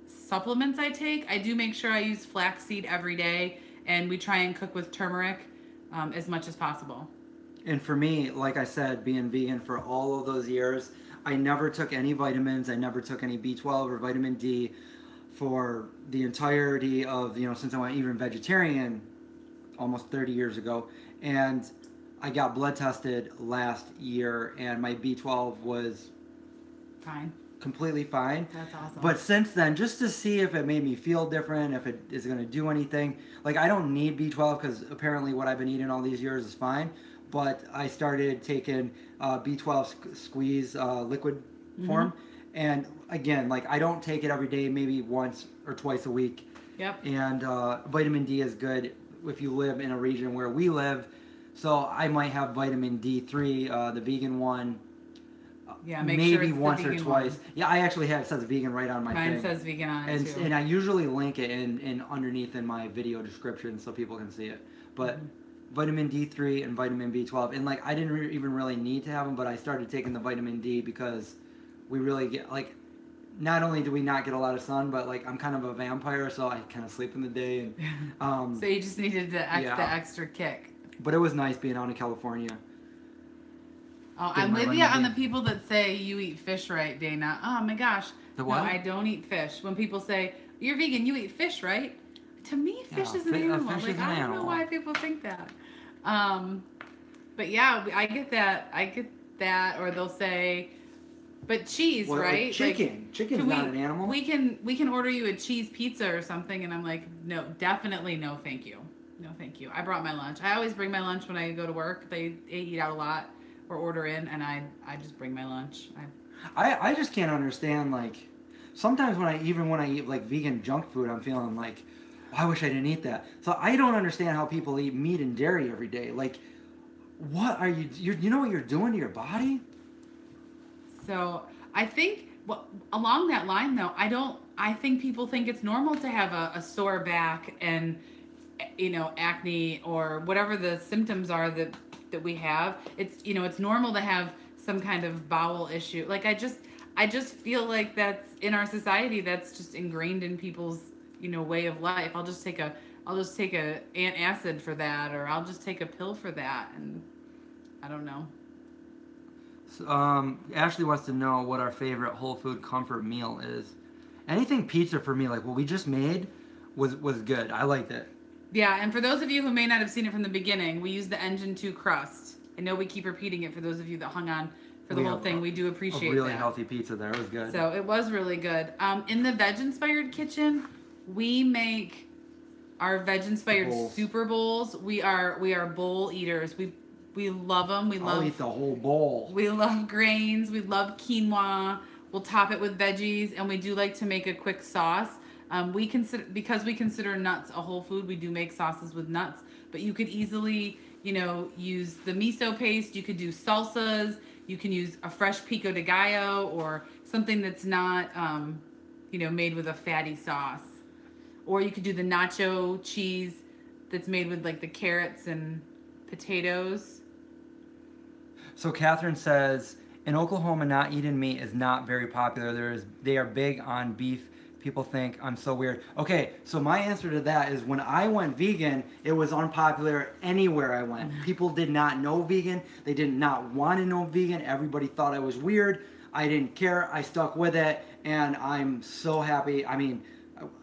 A: supplements I take. I do make sure I use flaxseed every day, and we try and cook with turmeric as much as possible.
B: And for me, like I said, being vegan for all of those years, I never took any vitamins. I never took any B12 or vitamin D for the entirety of, since I went even vegetarian almost 30 years ago. And I got blood tested last year, and my B12 was
A: fine.
B: Completely fine.
A: That's awesome.
B: But since then, just to see if it made me feel different, if it is going to do anything, like I don't need B12 because apparently what I've been eating all these years is fine. But I started taking B12 squeeze liquid form, and again, like I don't take it every day, maybe once or twice a week.
A: Yep.
B: And vitamin D is good if you live in a region where we live. So I might have vitamin D3, the vegan one.
A: Yeah, make
B: maybe
A: sure it's
B: once
A: the
B: or
A: vegan
B: twice.
A: one.
B: Yeah, I actually have, it says vegan right on my thing.
A: Mine says vegan on it too.
B: And I usually link it in underneath in my video description so people can see it. But vitamin D3 and vitamin B12, and like I didn't even really need to have them, but I started taking the vitamin D because we really get like, not only do we not get a lot of sun, but like I'm kind of a vampire, so I kind of sleep in the day. And
A: so you just needed the extra kick.
B: But it was nice being out in California.
A: Oh, I'm with you on the people that say you eat fish right, Dana. Oh my gosh.
B: The what?
A: No, I don't eat fish. When people say, you're vegan, you eat fish, right? To me, fish is an animal.
B: Fish is an
A: I don't
B: animal.
A: know why people think that. But yeah, I get that. Or they'll say, but cheese, right?
B: Chicken. Chicken's not an animal.
A: We can order you a cheese pizza or something, and I'm like, no, definitely no, thank you. No, thank you. I brought my lunch. I always bring my lunch when I go to work. They eat out a lot or order in, and I just bring my lunch.
B: I just can't understand, like, sometimes when I eat like vegan junk food, I'm feeling like, oh, I wish I didn't eat that. So I don't understand how people eat meat and dairy every day. Like, what are you know what you're doing to your body?
A: So I think, along that line though, I think people think it's normal to have a sore back and, acne or whatever the symptoms are that we have. It's normal to have some kind of bowel issue. Like I just feel like that's in our society, that's just ingrained in people's way of life. I'll just take a antacid for that, or I'll just take a pill for that, and I don't know.
B: So, Ashley wants to know what our favorite whole food comfort meal is. Anything pizza for me, like what we just made, was good. I liked it.
A: Yeah, and for those of you who may not have seen it from the beginning, we used the Engine 2 crust. I know we keep repeating it for those of you that hung on for the whole thing. We do appreciate that.
B: A really healthy pizza there. It was good.
A: So it was really good. In the VegInspired kitchen, we make our VegInspired Super Bowls. We are bowl eaters. We love them.
B: I'll eat the whole bowl.
A: We love grains. We love quinoa. We'll top it with veggies, and we do like to make a quick sauce. Because we consider nuts a whole food, we do make sauces with nuts, but you could easily, use the miso paste. You could do salsas. You can use a fresh pico de gallo or something that's not, made with a fatty sauce. Or you could do the nacho cheese that's made with like the carrots and potatoes.
B: So Catherine says, in Oklahoma, not eating meat is not very popular. They are big on beef. People think I'm so weird. Okay, so my answer to that is when I went vegan, it was unpopular anywhere I went. People did not know vegan. They did not want to know vegan. Everybody thought I was weird. I didn't care. I stuck with it, and I'm so happy. I mean,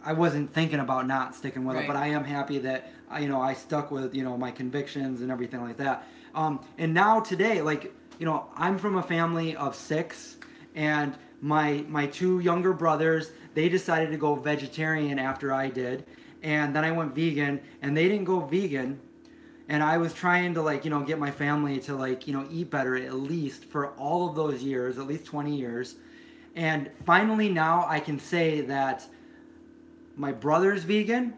B: I wasn't thinking about not sticking with it, but I am happy that I stuck with my convictions and everything like that. And now today, like I'm from a family of 6, and my 2 younger brothers, they decided to go vegetarian after I did, and then I went vegan, and they didn't go vegan, and I was trying to get my family to eat better at least for all of those years, at least 20 years, and finally now I can say that my brother's vegan,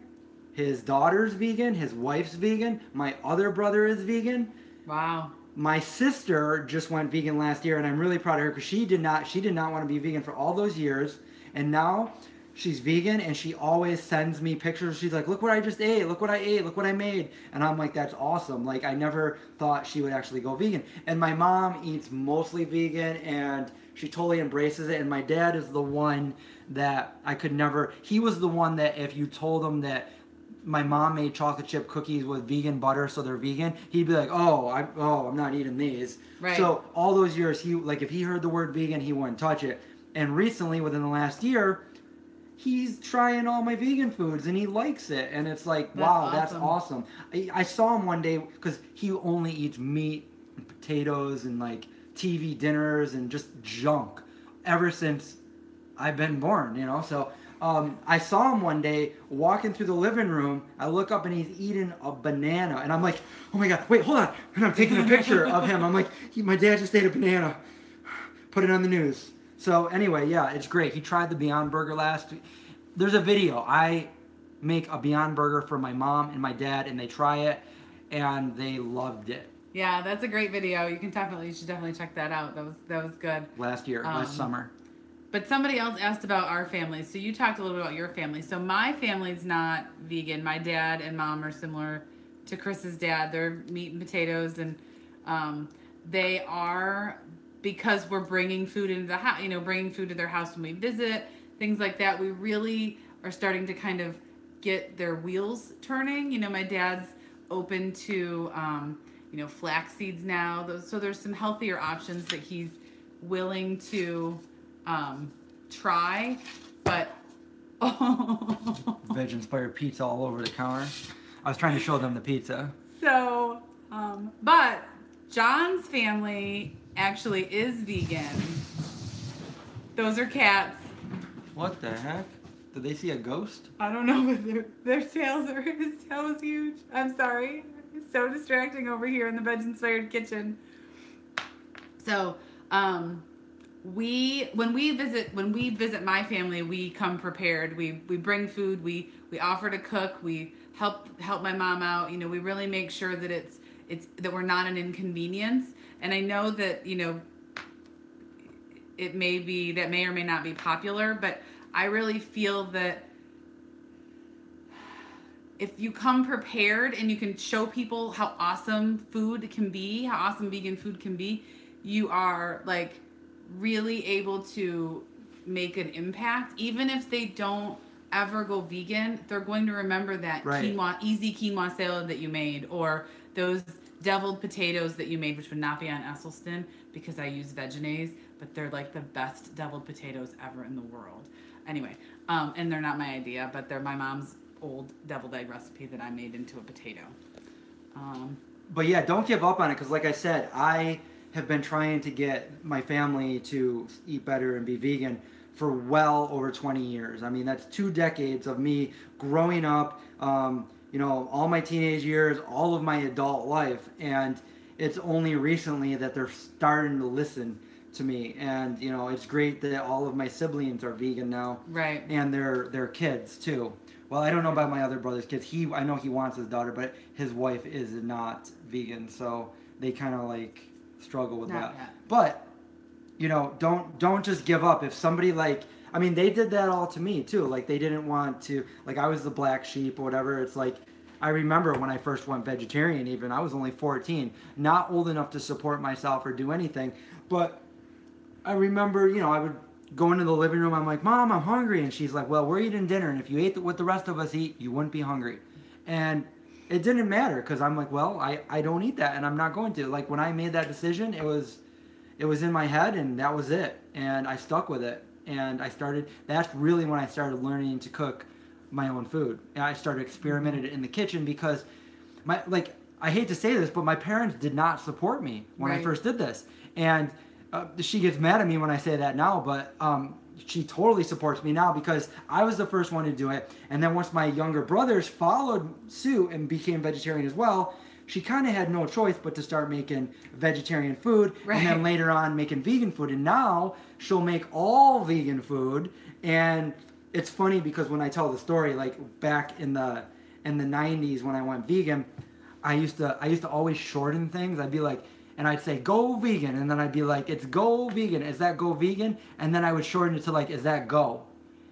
B: his daughter's vegan, his wife's vegan, my other brother is vegan.
A: Wow.
B: My sister just went vegan last year, and I'm really proud of her because she did not want to be vegan for all those years, and now she's vegan, and she always sends me pictures. She's like, look what I just ate, look what I ate, look what I made, and I'm like, that's awesome. Like, I never thought she would actually go vegan. And my mom eats mostly vegan, and she totally embraces it, and my dad is the one that I could never, he was the one that if you told him that my mom made chocolate chip cookies with vegan butter, so they're vegan, he'd be like, I'm not eating these.
A: Right.
B: So all those years, if he heard the word vegan, he wouldn't touch it. And recently, within the last year, he's trying all my vegan foods, and he likes it. And it's like, that's awesome. I saw him one day, because he only eats meat and potatoes and TV dinners and just junk ever since I've been born, So I saw him one day walking through the living room. I look up and he's eating a banana, and I'm like, oh my God, wait, hold on. And I'm taking a picture of him. I'm like, my dad just ate a banana. Put it on the news. So anyway, yeah, it's great. He tried the Beyond Burger last week. There's a video. I make a Beyond Burger for my mom and my dad, and they try it, and they loved it.
A: Yeah, that's a great video. You should definitely check that out. That was good.
B: Last summer.
A: But somebody else asked about our family. So you talked a little bit about your family. So my family's not vegan. My dad and mom are similar to Chris's dad. They're meat and potatoes, and they are, because we're bringing food into the house, bringing food to their house when we visit, things like that. We really are starting to kind of get their wheels turning. My dad's open to, flax seeds now. So there's some healthier options that he's willing to try, but
B: VegInspired pizza all over the counter. I was trying to show them the pizza.
A: So, but John's family actually is vegan. Those are cats.
B: What the heck? Did they see a ghost?
A: I don't know, but his tail is huge. I'm sorry. It's so distracting over here in the VegInspired kitchen. So, when we visit my family, we come prepared. We bring food. We offer to cook. We help my mom out. We really make sure that it's that we're not an inconvenience. And I know that it may or may not be popular, but I really feel that if you come prepared and you can show people how awesome food can be, how awesome vegan food can be, you are really able to make an impact. Even if they don't ever go vegan, they're going to remember that easy quinoa salad that you made, or those deviled potatoes that you made, which would not be on Esselstyn because I use Vegenaise, but they're the best deviled potatoes ever in the world. Anyway, and they're not my idea, but they're my mom's old deviled egg recipe that I made into a potato.
B: But yeah, don't give up on it, because like I said, I have been trying to get my family to eat better and be vegan for well over 20 years. I mean, that's 2 decades of me growing up, all my teenage years, all of my adult life, and it's only recently that they're starting to listen to me. And it's great that all of my siblings are vegan now,
A: right?
B: And their kids too. Well, I don't know about my other brother's kids. I know he wants his daughter, but his wife is not vegan, so they kind of struggle with that. Yet. But don't just give up. If somebody they did that all to me too. They didn't want to, I was the black sheep or whatever. It's I remember when I first went vegetarian, even I was only 14, not old enough to support myself or do anything. But I remember, I would go into the living room. I'm like, Mom, I'm hungry. And she's like, well, we're eating dinner. And if you ate what the rest of us eat, you wouldn't be hungry. And it didn't matter because I'm like, well, I don't eat that and I'm not going to. Like when I made that decision, it was in my head and that was it. And I stuck with it. And that's really when I started learning to cook my own food. And I started experimenting in the kitchen because I hate to say this, but my parents did not support me when I first did this. And she gets mad at me when I say that now, but she totally supports me now because I was the first one to do it. And then once my younger brothers followed suit and became vegetarian as well, she kind of had no choice but to start making vegetarian food and then later on making vegan food. And now she'll make all vegan food. And it's funny because when I tell the story, like back in the 90s when I went vegan, I used to always shorten things. I'd be like, and I'd say, go vegan. And then I'd be like, it's go vegan. Is that go vegan? And then I would shorten it to like, is that go?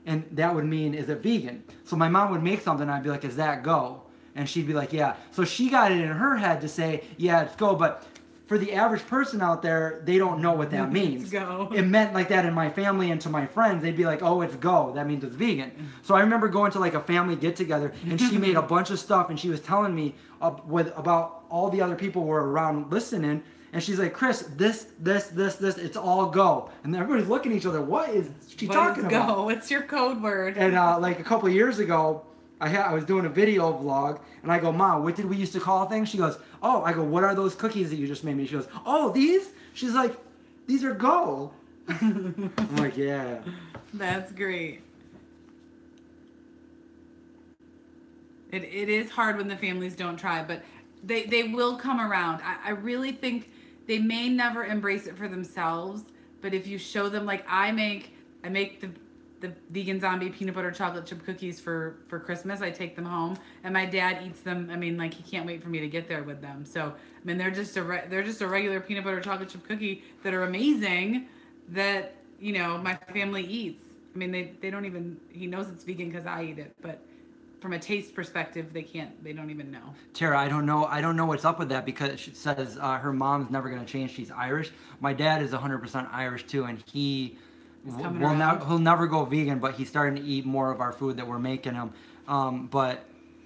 B: And that would mean, is it vegan? So my mom would make something and I'd be like, is that go? And she'd be like, yeah. So she got it in her head to say, yeah, it's go. But for the average person out there, they don't know what that means.
A: Go.
B: It meant like that in my family and to my friends. They'd be like, oh, it's go. That means it's vegan. So I remember going to like a family get together and she made a bunch of stuff and she was telling me about all the other people were around listening. And she's like, Chris, this, it's all go. And everybody's looking at each other. What is she talking about?
A: Go? What's your code word?
B: And like a couple of years ago, I was doing a video vlog, and I go, Mom, what did we used to call things? She goes, oh. I go, what are those cookies that you just made me? She goes, oh, these? She's like, these are go. I'm like, yeah.
A: That's great. It is hard when the families don't try, but they will come around. I really think they may never embrace it for themselves, but if you show them, like I make the vegan zombie peanut butter chocolate chip cookies for Christmas. I take them home and my dad eats them. I mean, like he can't wait for me to get there with them. So, I mean, they're just a regular peanut butter chocolate chip cookie that are amazing that, my family eats. I mean, they don't even, he knows it's vegan because I eat it, but from a taste perspective, they don't even know.
B: Tara, I don't know what's up with that because she says her mom's never going to change. She's Irish. My dad is 100% Irish too, and he'll never go vegan, but he's starting to eat more of our food that we're making him. But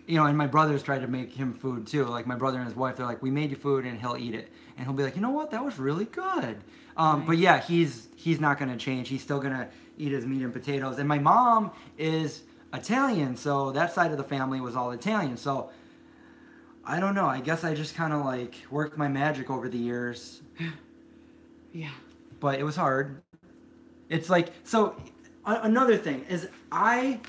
B: and my brothers tried to make him food too. Like my brother and his wife, they're like, we made you food, and he'll eat it, and he'll be like, you know what, that was really good. But yeah, he's not going to change. He's still going to eat his meat and potatoes. And my mom is Italian, so that side of the family was all Italian. So I don't know. I guess I just kind of like worked my magic over the years.
A: Yeah.
B: But it was hard. It's like, so another thing is I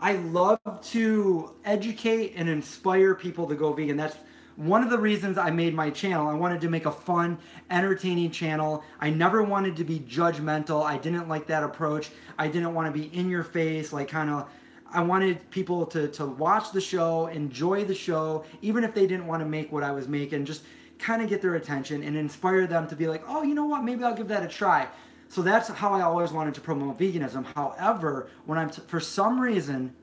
B: love to educate and inspire people to go vegan. That's one of the reasons I made my channel. I wanted to make a fun, entertaining channel. I never wanted to be judgmental. I didn't like that approach. I didn't want to be in your face, like kind of, I wanted people to watch the show, enjoy the show, even if they didn't want to make what I was making, just kind of get their attention and inspire them to be like, oh, you know what, maybe I'll give that a try. So that's how I always wanted to promote veganism. However, when for some reason,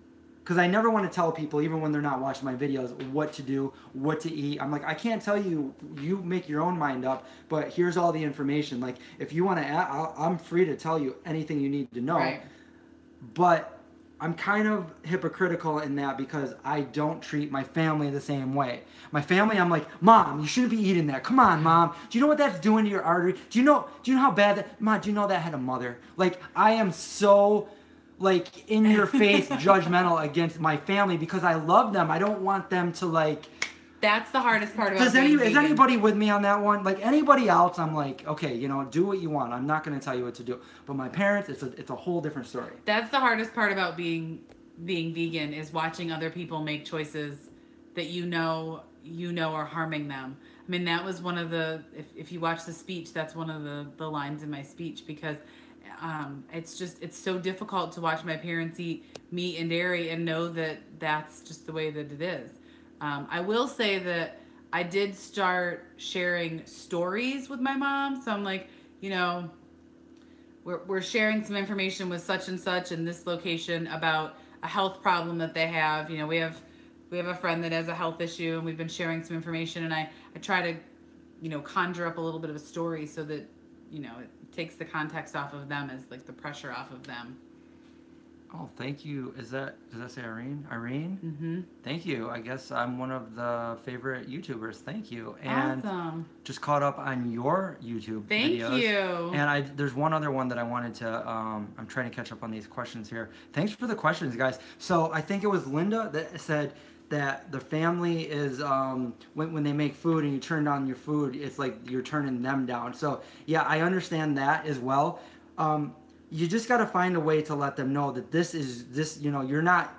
B: because I never want to tell people, even when they're not watching my videos, what to do, what to eat. I'm like, I can't tell you, you make your own mind up, but here's all the information. Like, if you want to, I'm free to tell you anything you need to know.
A: Right.
B: But I'm kind of hypocritical in that because I don't treat my family the same way. My family, I'm like, Mom, you shouldn't be eating that. Come on, Mom. Do you know what that's doing to your artery? Do you know how bad that, Mom, do you know that had a mother? Like, I am so, like, in your face judgmental against my family because I love them. I don't want them to, like...
A: That's the hardest part about
B: Is anybody with me on that one? Like, anybody else, I'm like, okay, do what you want. I'm not going to tell you what to do. But my parents, it's a whole different story.
A: That's the hardest part about being vegan is watching other people make choices that you know are harming them. I mean, that was one of the, if you watch the speech, that's one of the lines in my speech because it's so difficult to watch my parents eat meat and dairy and know that that's just the way that it is. I will say that I did start sharing stories with my mom. So I'm like, we're sharing some information with such and such in this location about a health problem that they have. We have we have a friend that has a health issue, and we've been sharing some information, and I try to, conjure up a little bit of a story so that, it takes the context off of them, as like the pressure off of them.
B: Oh, thank you. Does that say Irene? Irene?
A: Mm-hmm.
B: Thank you. I guess I'm one of the favorite YouTubers. Thank you. And
A: Awesome.
B: just caught up on your YouTube
A: Thank
B: videos.
A: you.
B: And there's one other one that I wanted to, I'm trying to catch up on these questions here. Thanks for the questions, guys. So I think it was Linda that said that the family is, when they make food and you turn down your food, it's like you're turning them down. So yeah, I understand that as well. You just got to find a way to let them know that this, you're not,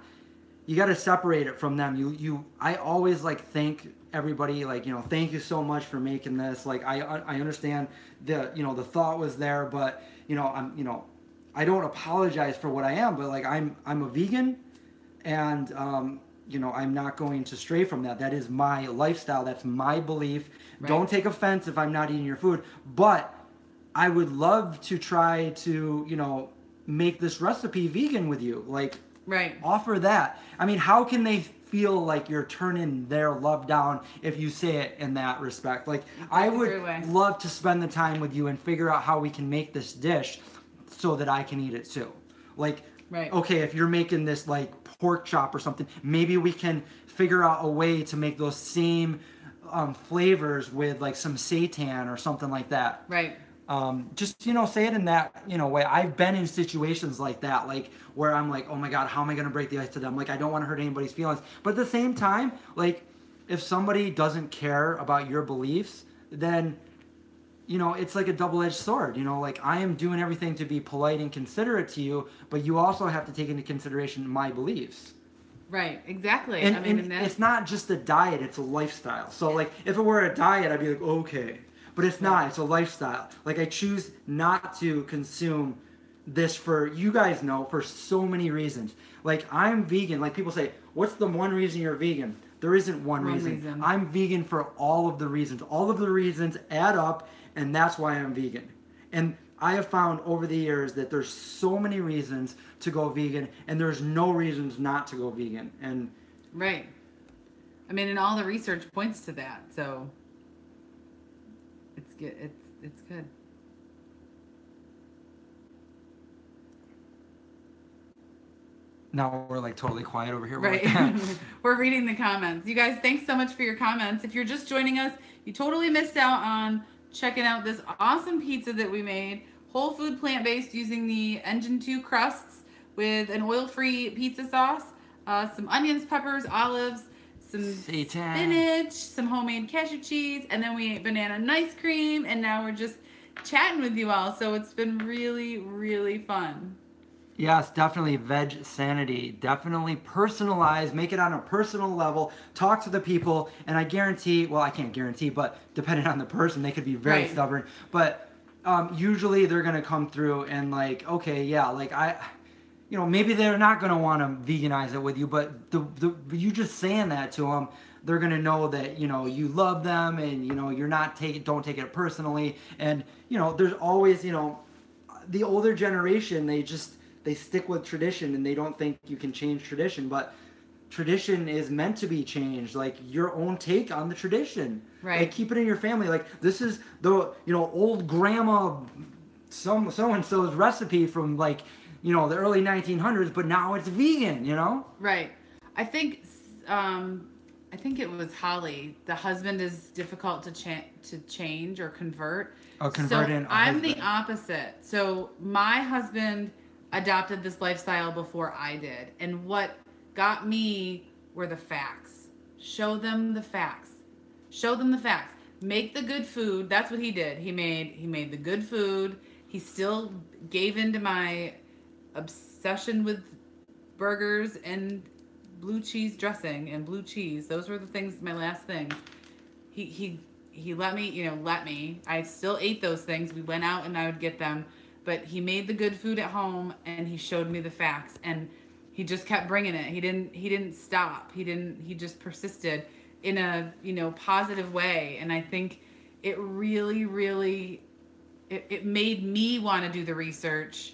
B: you got to separate it from them. I always like thank everybody, like, thank you so much for making this. Like, I understand the thought was there, but, I don't apologize for what I am, but like, I'm a vegan, and, I'm not going to stray from that. That is my lifestyle. That's my belief. Right. Don't take offense if I'm not eating your food, but I would love to try to, make this recipe vegan with you. Like,
A: right.
B: Offer that. I mean, how can they feel like you're turning their love down if you say it in that respect? Like, I would love to spend the time with you and figure out how we can make this dish so that I can eat it too. Like,
A: right.
B: Okay, if you're making this like pork chop or something, maybe we can figure out a way to make those same flavors with like some seitan or something like that.
A: Right.
B: Just, say it in that, way. I've been in situations like that, like where I'm like, oh my God, how am I going to break the ice to them? Like, I don't want to hurt anybody's feelings. But at the same time, like, if somebody doesn't care about your beliefs, then, it's like a double-edged sword. Like, I am doing everything to be polite and considerate to you, but you also have to take into consideration my beliefs.
A: Right, exactly.
B: And it's not just a diet, it's a lifestyle. So, like, if it were a diet, I'd be like, okay. But it's not. It's a lifestyle. Like, I choose not to consume this for, you guys know, for so many reasons. Like, I'm vegan. Like, people say, what's the one reason you're vegan? There isn't one reason. I'm vegan for all of the reasons. All of the reasons add up, and that's why I'm vegan. And I have found over the years that there's so many reasons to go vegan, and there's no reasons not to go vegan. And
A: right. I mean, and all the research points to that, so it's good. It's good.
B: Now we're like totally quiet over here.
A: Right. We're reading the comments. You guys, thanks so much for your comments. If you're just joining us, you totally missed out on checking out this awesome pizza that we made. Whole food, plant-based, using the Engine 2 crusts with an oil-free pizza sauce, some onions, peppers, olives, some spinach, some homemade cashew cheese, and then we ate banana and ice cream, and now we're just chatting with you all. So it's been really, really fun.
B: Yes, definitely veg sanity. Definitely personalize, make it on a personal level, talk to the people, and I guarantee, well, I can't guarantee, but depending on the person, they could be very stubborn. But usually they're going to come through and like, okay, yeah, like maybe they're not going to want to veganize it with you, but you just saying that to them, they're going to know that, you love them and, you're not don't take it personally. And, there's always, the older generation, they stick with tradition and they don't think you can change tradition, but tradition is meant to be changed. Like, your own take on the tradition.
A: Right.
B: Like, keep it in your family. Like, this is the, old grandma so-and-so's recipe from like, the early 1900s, but now it's vegan,
A: Right. I think it was Holly. The husband is difficult to change or convert.
B: Oh, convert.
A: I'm the opposite. So my husband adopted this lifestyle before I did. And what got me were the facts. Show them the facts. Show them the facts. Make the good food. That's what he did. He made the good food. He still gave into my obsession with burgers and blue cheese dressing and blue cheese. Those were the things, my last things. He let me. I still ate those things. We went out and I would get them. But he made the good food at home, and he showed me the facts, and he just kept bringing it. He didn't stop. He just persisted in a, positive way. And I think it really, really, it made me want to do the research.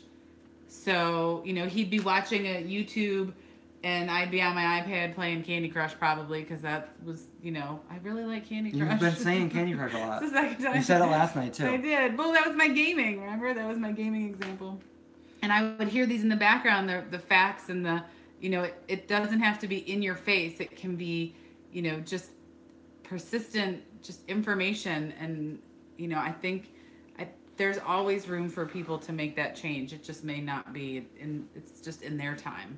A: So, he'd be watching a YouTube and I'd be on my iPad playing Candy Crush probably because that was, I really like Candy Crush.
B: You've been saying Candy Crush a lot.
A: It's the second time.
B: You said it last night too.
A: I did. Well, that was my gaming. Remember, that was my gaming example. And I would hear these in the background, the facts and the, it doesn't have to be in your face. It can be, just persistent, just information. And, I think there's always room for people to make that change. It just may not be it's just in their time.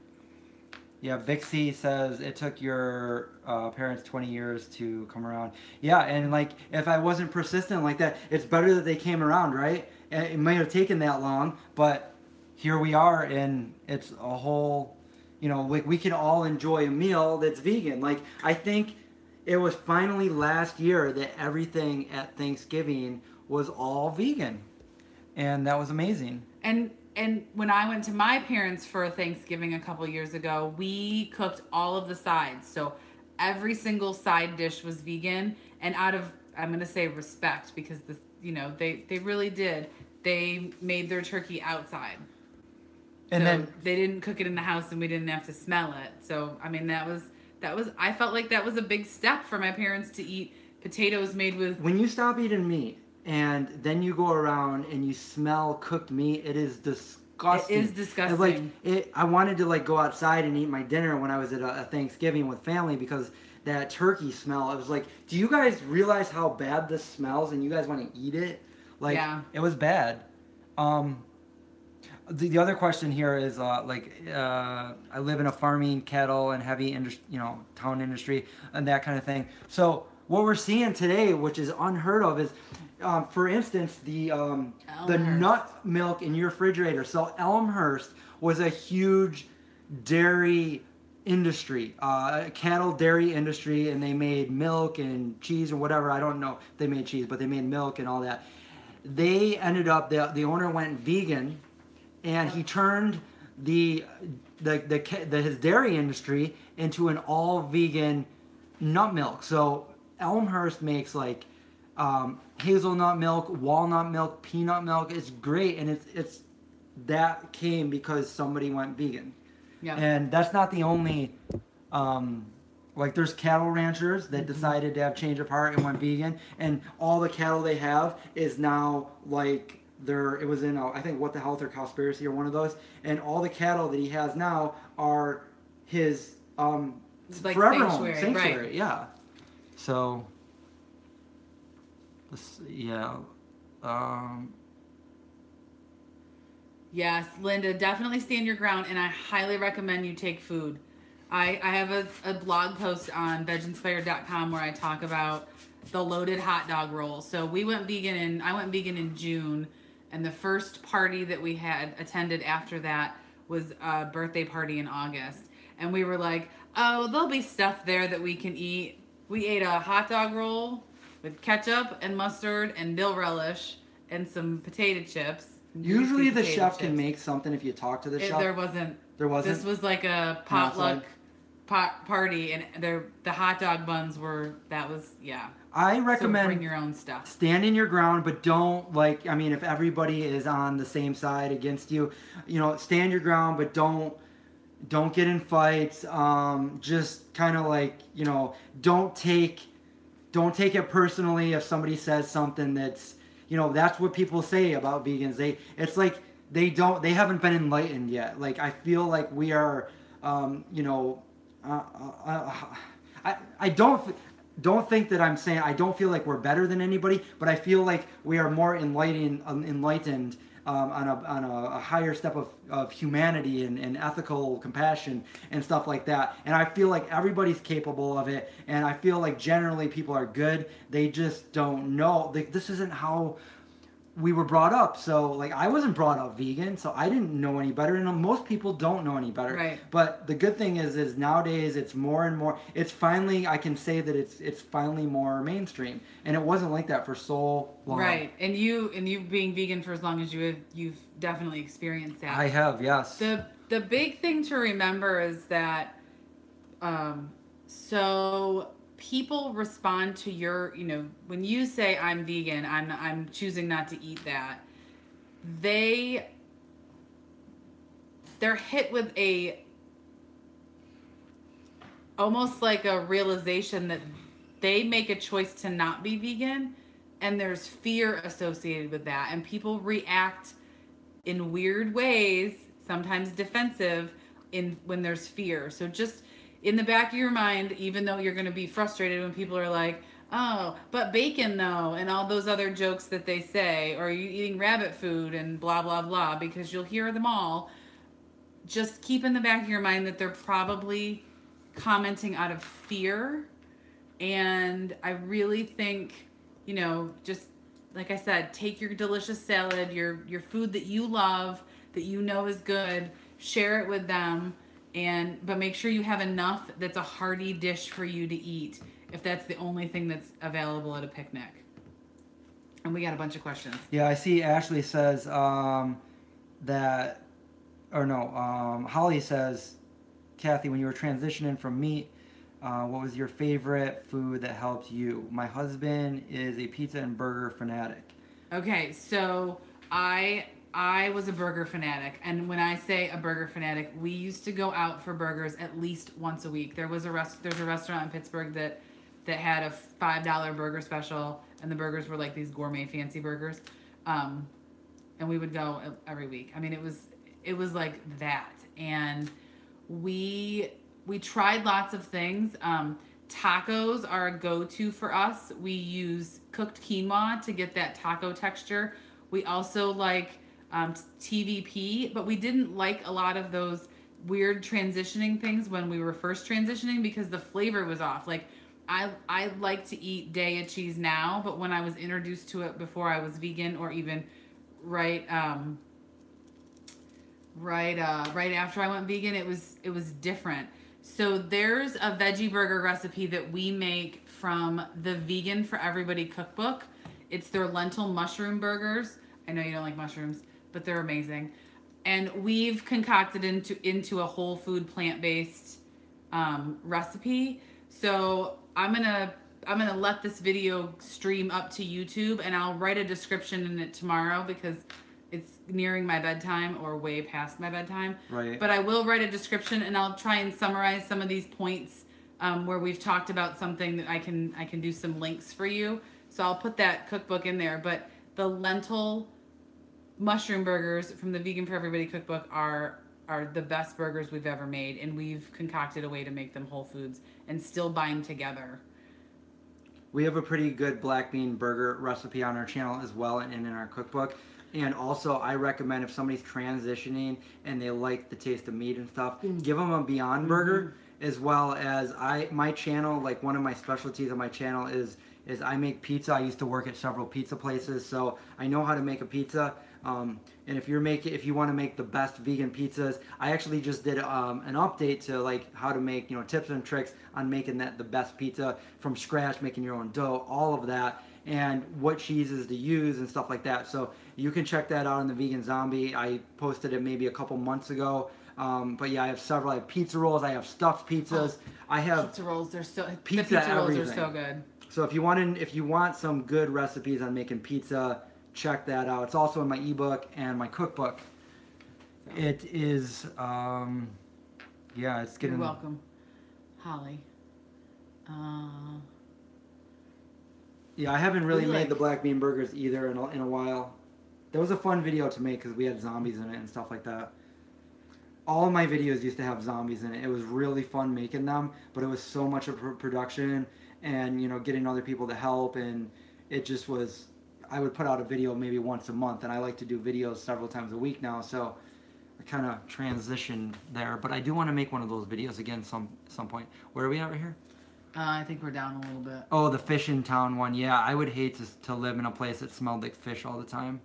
B: Yeah, Vixie says it took your parents 20 years to come around. Yeah, and like if I wasn't persistent like that, it's better that they came around, right? It might have taken that long, but here we are, and it's a whole, like we can all enjoy a meal that's vegan. Like I think it was finally last year that everything at Thanksgiving was all vegan, and that was amazing.
A: And when I went to my parents for Thanksgiving a couple years ago, we cooked all of the sides. So every single side dish was vegan, and out of, I'm going to say respect, because they really did. They made their turkey outside.
B: And
A: so
B: then
A: they didn't cook it in the house, and we didn't have to smell it. So I mean that was I felt like that was a big step for my parents to eat potatoes made with.
B: When you stop eating meat and then you go around and you smell cooked meat, it is disgusting.
A: It is disgusting.
B: I wanted to like go outside and eat my dinner when I was at a Thanksgiving with family because that turkey smell. I was like, do you guys realize how bad this smells and you guys want to eat it? Like,
A: yeah.
B: It was bad. The other question here is I live in a farming, cattle, and heavy town industry and that kind of thing. So what we're seeing today, which is unheard of, is for instance the nut milk in your refrigerator. So Elmhurst was a huge dairy industry, cattle dairy industry, and they made milk and cheese or whatever. I don't know if they made cheese, but they made milk and all that. They ended up, the owner went vegan, and he turned his dairy industry into an all vegan nut milk. So Elmhurst makes like hazelnut milk, walnut milk, peanut milk. It's great, and it's that came because somebody went vegan.
A: Yeah.
B: And that's not the only. There's cattle ranchers that decided to have change of heart and went vegan, and all the cattle they have is now like it was in I think What the Health or Cowspiracy or one of those, and all the cattle that he has now are his
A: like
B: forever
A: sanctuary, right.
B: Yeah. So
A: Yes, Linda, definitely stand your ground, and I highly recommend you take food. I have a blog post on VegInspired.com where I talk about the loaded hot dog roll. So I went vegan in June, and the first party that we had attended after that was a birthday party in August. And we were like, oh, there'll be stuff there that we can eat. We ate a hot dog roll with ketchup and mustard and dill relish and some potato chips.
B: Usually the chef can make something if you talk to the chef.
A: There wasn't. This was like a potluck party, and the hot dog buns were,
B: I recommend
A: so bring your own stuff.
B: Stand in your ground, but don't if everybody is on the same side against you, stand your ground, but don't get in fights. Just kind of don't take it personally if somebody says something that's, that's what people say about vegans. They haven't been enlightened yet. Like, I feel like we are, I don't think that I'm saying I don't feel like we're better than anybody, but I feel like we are more enlightened on a higher step of humanity and ethical compassion and stuff like that. And I feel like everybody's capable of it, and I feel like generally people are good. They just don't know. This isn't how we were brought up. So I wasn't brought up vegan, so I didn't know any better, and most people don't know any better.
A: Right.
B: But the good thing is nowadays it's more and more. It's finally, I can say that it's finally more mainstream, and it wasn't like that for so long.
A: Right. And you being vegan for as long as you've definitely experienced that.
B: I have, yes.
A: The big thing to remember is that so people respond to your, when you say I'm vegan, I'm choosing not to eat that, they're hit with almost like a realization that they make a choice to not be vegan, and there's fear associated with that, and people react in weird ways, sometimes defensive, when there's fear. So just in the back of your mind, even though you're going to be frustrated when people are like, oh, but bacon though, and all those other jokes that they say, or are you eating rabbit food and blah blah blah, because you'll hear them all. Just keep in the back of your mind that they're probably commenting out of fear. And I really think, just like I said, take your delicious salad, your food that you love, that you know is good, share it with them, but make sure you have enough that's a hearty dish for you to eat, if that's the only thing that's available at a picnic. And we got a bunch of questions.
B: Yeah, I see Ashley says Holly says, Kathy, when you were transitioning from meat, what was your favorite food that helped you? My husband is a pizza and burger fanatic.
A: Okay, so I was a burger fanatic, and when I say a burger fanatic, we used to go out for burgers at least once a week. There's a restaurant in Pittsburgh that had a $5 burger special, and the burgers were like these gourmet fancy burgers, and we would go every week. I mean, it was like that, and we tried lots of things. Tacos are a go-to for us. We use cooked quinoa to get that taco texture. We also like TVP, but we didn't like a lot of those weird transitioning things when we were first transitioning because the flavor was off. Like I like to eat Daiya cheese now, but when I was introduced to it before I was vegan, or even right after I went vegan, it was different. So there's a veggie burger recipe that we make from the Vegan for Everybody cookbook. It's their lentil mushroom burgers. I know you don't like mushrooms, but they're amazing. And we've concocted into a whole food plant-based recipe. So I'm gonna let this video stream up to YouTube, and I'll write a description in it tomorrow because it's nearing my bedtime or way past my bedtime.
B: Right.
A: But I will write a description, and I'll try and summarize some of these points where we've talked about something that I can do some links for you. So I'll put that cookbook in there. But the lentil mushroom burgers from the Vegan for Everybody cookbook are the best burgers we've ever made, and we've concocted a way to make them whole foods and still bind together.
B: We have a pretty good black bean burger recipe on our channel as well, and in our cookbook. And also, I recommend if somebody's transitioning and they like the taste of meat and stuff, give them a Beyond Burger, as well as my channel, like one of my specialties on my channel is I make pizza. I used to work at several pizza places, so I know how to make a pizza. And if you want to make the best vegan pizzas, I actually just did an update to like how to make tips and tricks on making the best pizza from scratch, making your own dough, all of that, and what cheeses to use and stuff like that. So you can check that out on the Vegan Zombie. I posted it maybe a couple months ago. But yeah, I have several. I have pizza rolls. I have stuffed pizzas. I have
A: pizza rolls. They're so
B: pizza
A: rolls
B: everything.
A: are so good.
B: So if you want some good recipes on making pizza, check that out. It's also in my ebook and my cookbook. So. It is, it's getting.
A: You're welcome, Holly.
B: Yeah, I haven't really made the black bean burgers either in a while. That was a fun video to make because we had zombies in it and stuff like that. All of my videos used to have zombies in it. It was really fun making them, but it was so much of production and getting other people to help, and it just was. I would put out a video maybe once a month, and I like to do videos several times a week now, so I kind of transitioned there. But I do want to make one of those videos again some point. Where are we at right here?
A: I think we're down a little bit.
B: Oh, the fish in town one. Yeah, I would hate to live in a place that smelled like fish all the time.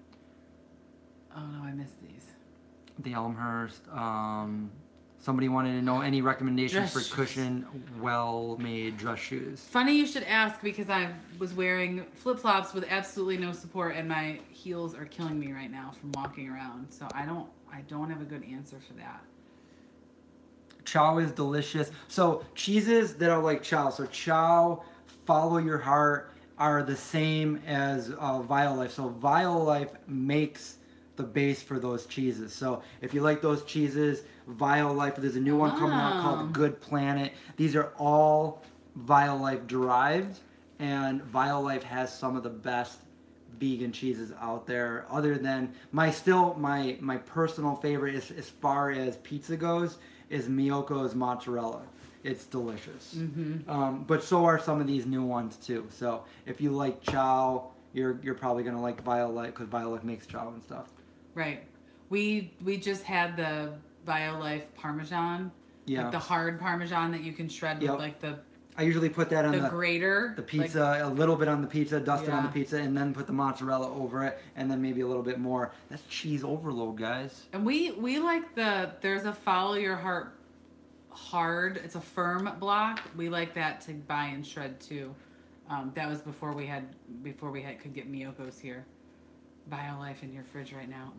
A: Oh no, I missed these.
B: The Elmhurst. Somebody wanted to know any recommendations for cushion, well-made dress shoes. Funny
A: you should ask because I was wearing flip-flops with absolutely no support, and my heels are killing me right now from walking around. So I don't have a good answer for that.
B: Chow is delicious. So cheeses that are like chow. So chow, Follow Your Heart are the same as Violife. So Violife makes the base for those cheeses. So if you like those cheeses, VioLife, there's a new one coming out called Good Planet. These are all VioLife derived, and VioLife has some of the best vegan cheeses out there. Other than my personal favorite is, as far as pizza goes, is Miyoko's mozzarella. It's delicious. But so are some of these new ones too. So if you like chow, you're probably gonna like VioLife, because VioLife makes chow and stuff.
A: Right. We just had the VioLife Parmesan.
B: Yeah.
A: Like the hard Parmesan that you can shred with like the
B: I usually put that on
A: the grater.
B: The pizza, a little bit on the pizza, dust it on the
A: Yeah.
B: pizza, and then put the mozzarella over it, and then maybe a little bit more. That's cheese overload, guys.
A: And we like there's a Follow Your Heart hard. It's a firm block. We like that to buy and shred too. That was before we could get Miyoko's here. VioLife in your fridge right now.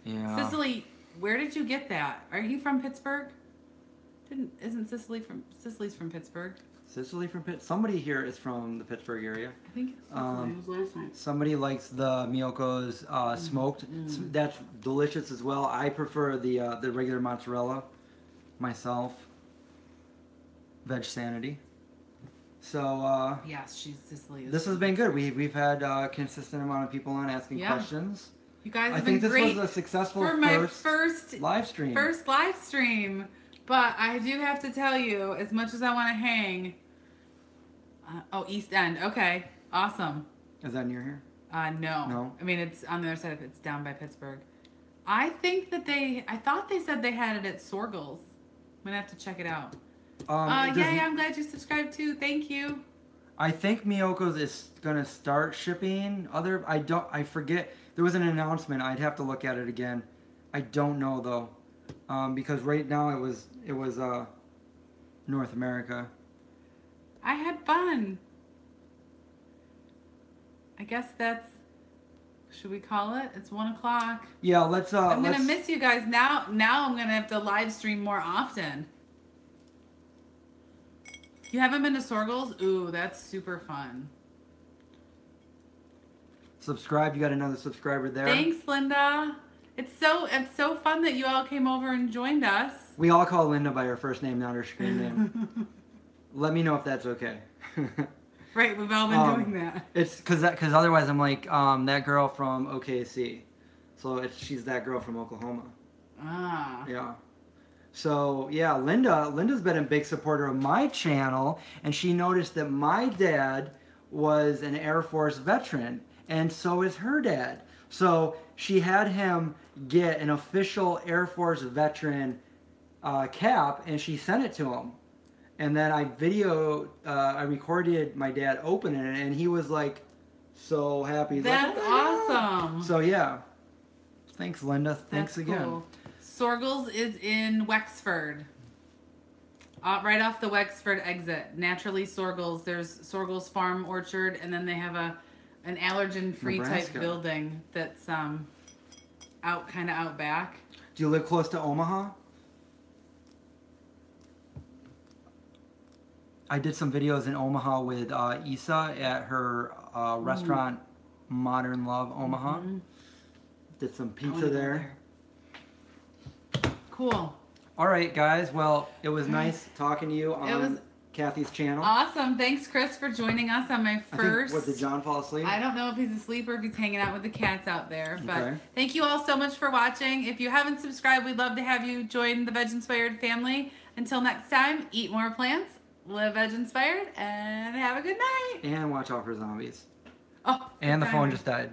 B: Yeah.
A: Cicely, where did you get that? Are you from Pittsburgh? Isn't Cicely's from Pittsburgh?
B: Cicely from Pitt. Somebody here is from the Pittsburgh area.
A: I think it's Cicely. It was last night.
B: Somebody likes the Miyoko's smoked. That's delicious as well. I prefer the regular mozzarella myself. Veg Sanity. So
A: Yes, Cicely.
B: this has been good. We've had a consistent amount of people on asking questions.
A: You guys
B: I
A: have
B: think
A: been
B: this
A: great
B: was a successful
A: for my first
B: live stream.
A: First live stream. But I do have to tell you, as much as I want to hang... East End. Okay. Awesome.
B: Is that near here?
A: No.
B: No?
A: I mean, it's on the other side of it. It's down by Pittsburgh. I think that I thought they said they had it at Sorgel's. I'm going to have to check it out. Yeah, I'm glad you subscribed too. Thank you.
B: I think Miyoko's is going to start shipping I forget. There was an announcement. I'd have to look at it again. I don't know though. Because right now it was North America.
A: I had fun. I guess should we call it? It's 1 o'clock.
B: Yeah, let's
A: I'm gonna miss you guys now. Now I'm gonna have to live stream more often. You haven't been to Sorgel's? Ooh, that's super fun.
B: subscribe. You got another subscriber there.
A: Thanks, Linda. It's so fun that you all came over and joined us.
B: We all call Linda by her first name, not her screen name. Let me know if that's okay.
A: Right, we've all been doing that.
B: It's because otherwise I'm like that girl from OKC, so she's that girl from Oklahoma.
A: Ah.
B: Yeah. So yeah, Linda's been a big supporter of my channel, and she noticed that my dad was an Air Force veteran, and so is her dad. So she had him get an official Air Force veteran cap, and she sent it to him. And then I recorded my dad opening it, and he was like so happy. He's
A: That's
B: like, oh,
A: awesome.
B: So yeah, thanks, Linda. Thanks
A: That's
B: again.
A: Cool. Sorgel's is in Wexford. Right off the Wexford exit. Naturally Sorgel's. There's Sorgel's Farm Orchard, and then they have an allergen-free type building that's kind of out back.
B: Do you live close to Omaha? I did some videos in Omaha with Isa at her restaurant, Modern Love Omaha. Mm-hmm. Did some pizza there.
A: Cool.
B: All right, guys. Well, it was nice talking to you on Kathy's channel.
A: Awesome. Thanks, Chris, for joining us on my first.
B: Did John fall asleep?
A: I don't know if he's asleep or if he's hanging out with the cats out there. But thank you all so much for watching. If you haven't subscribed, we'd love to have you join the VegInspired family. Until next time, eat more plants, live VegInspired, and have a good night.
B: And watch out for zombies.
A: Oh.
B: And the phone just died.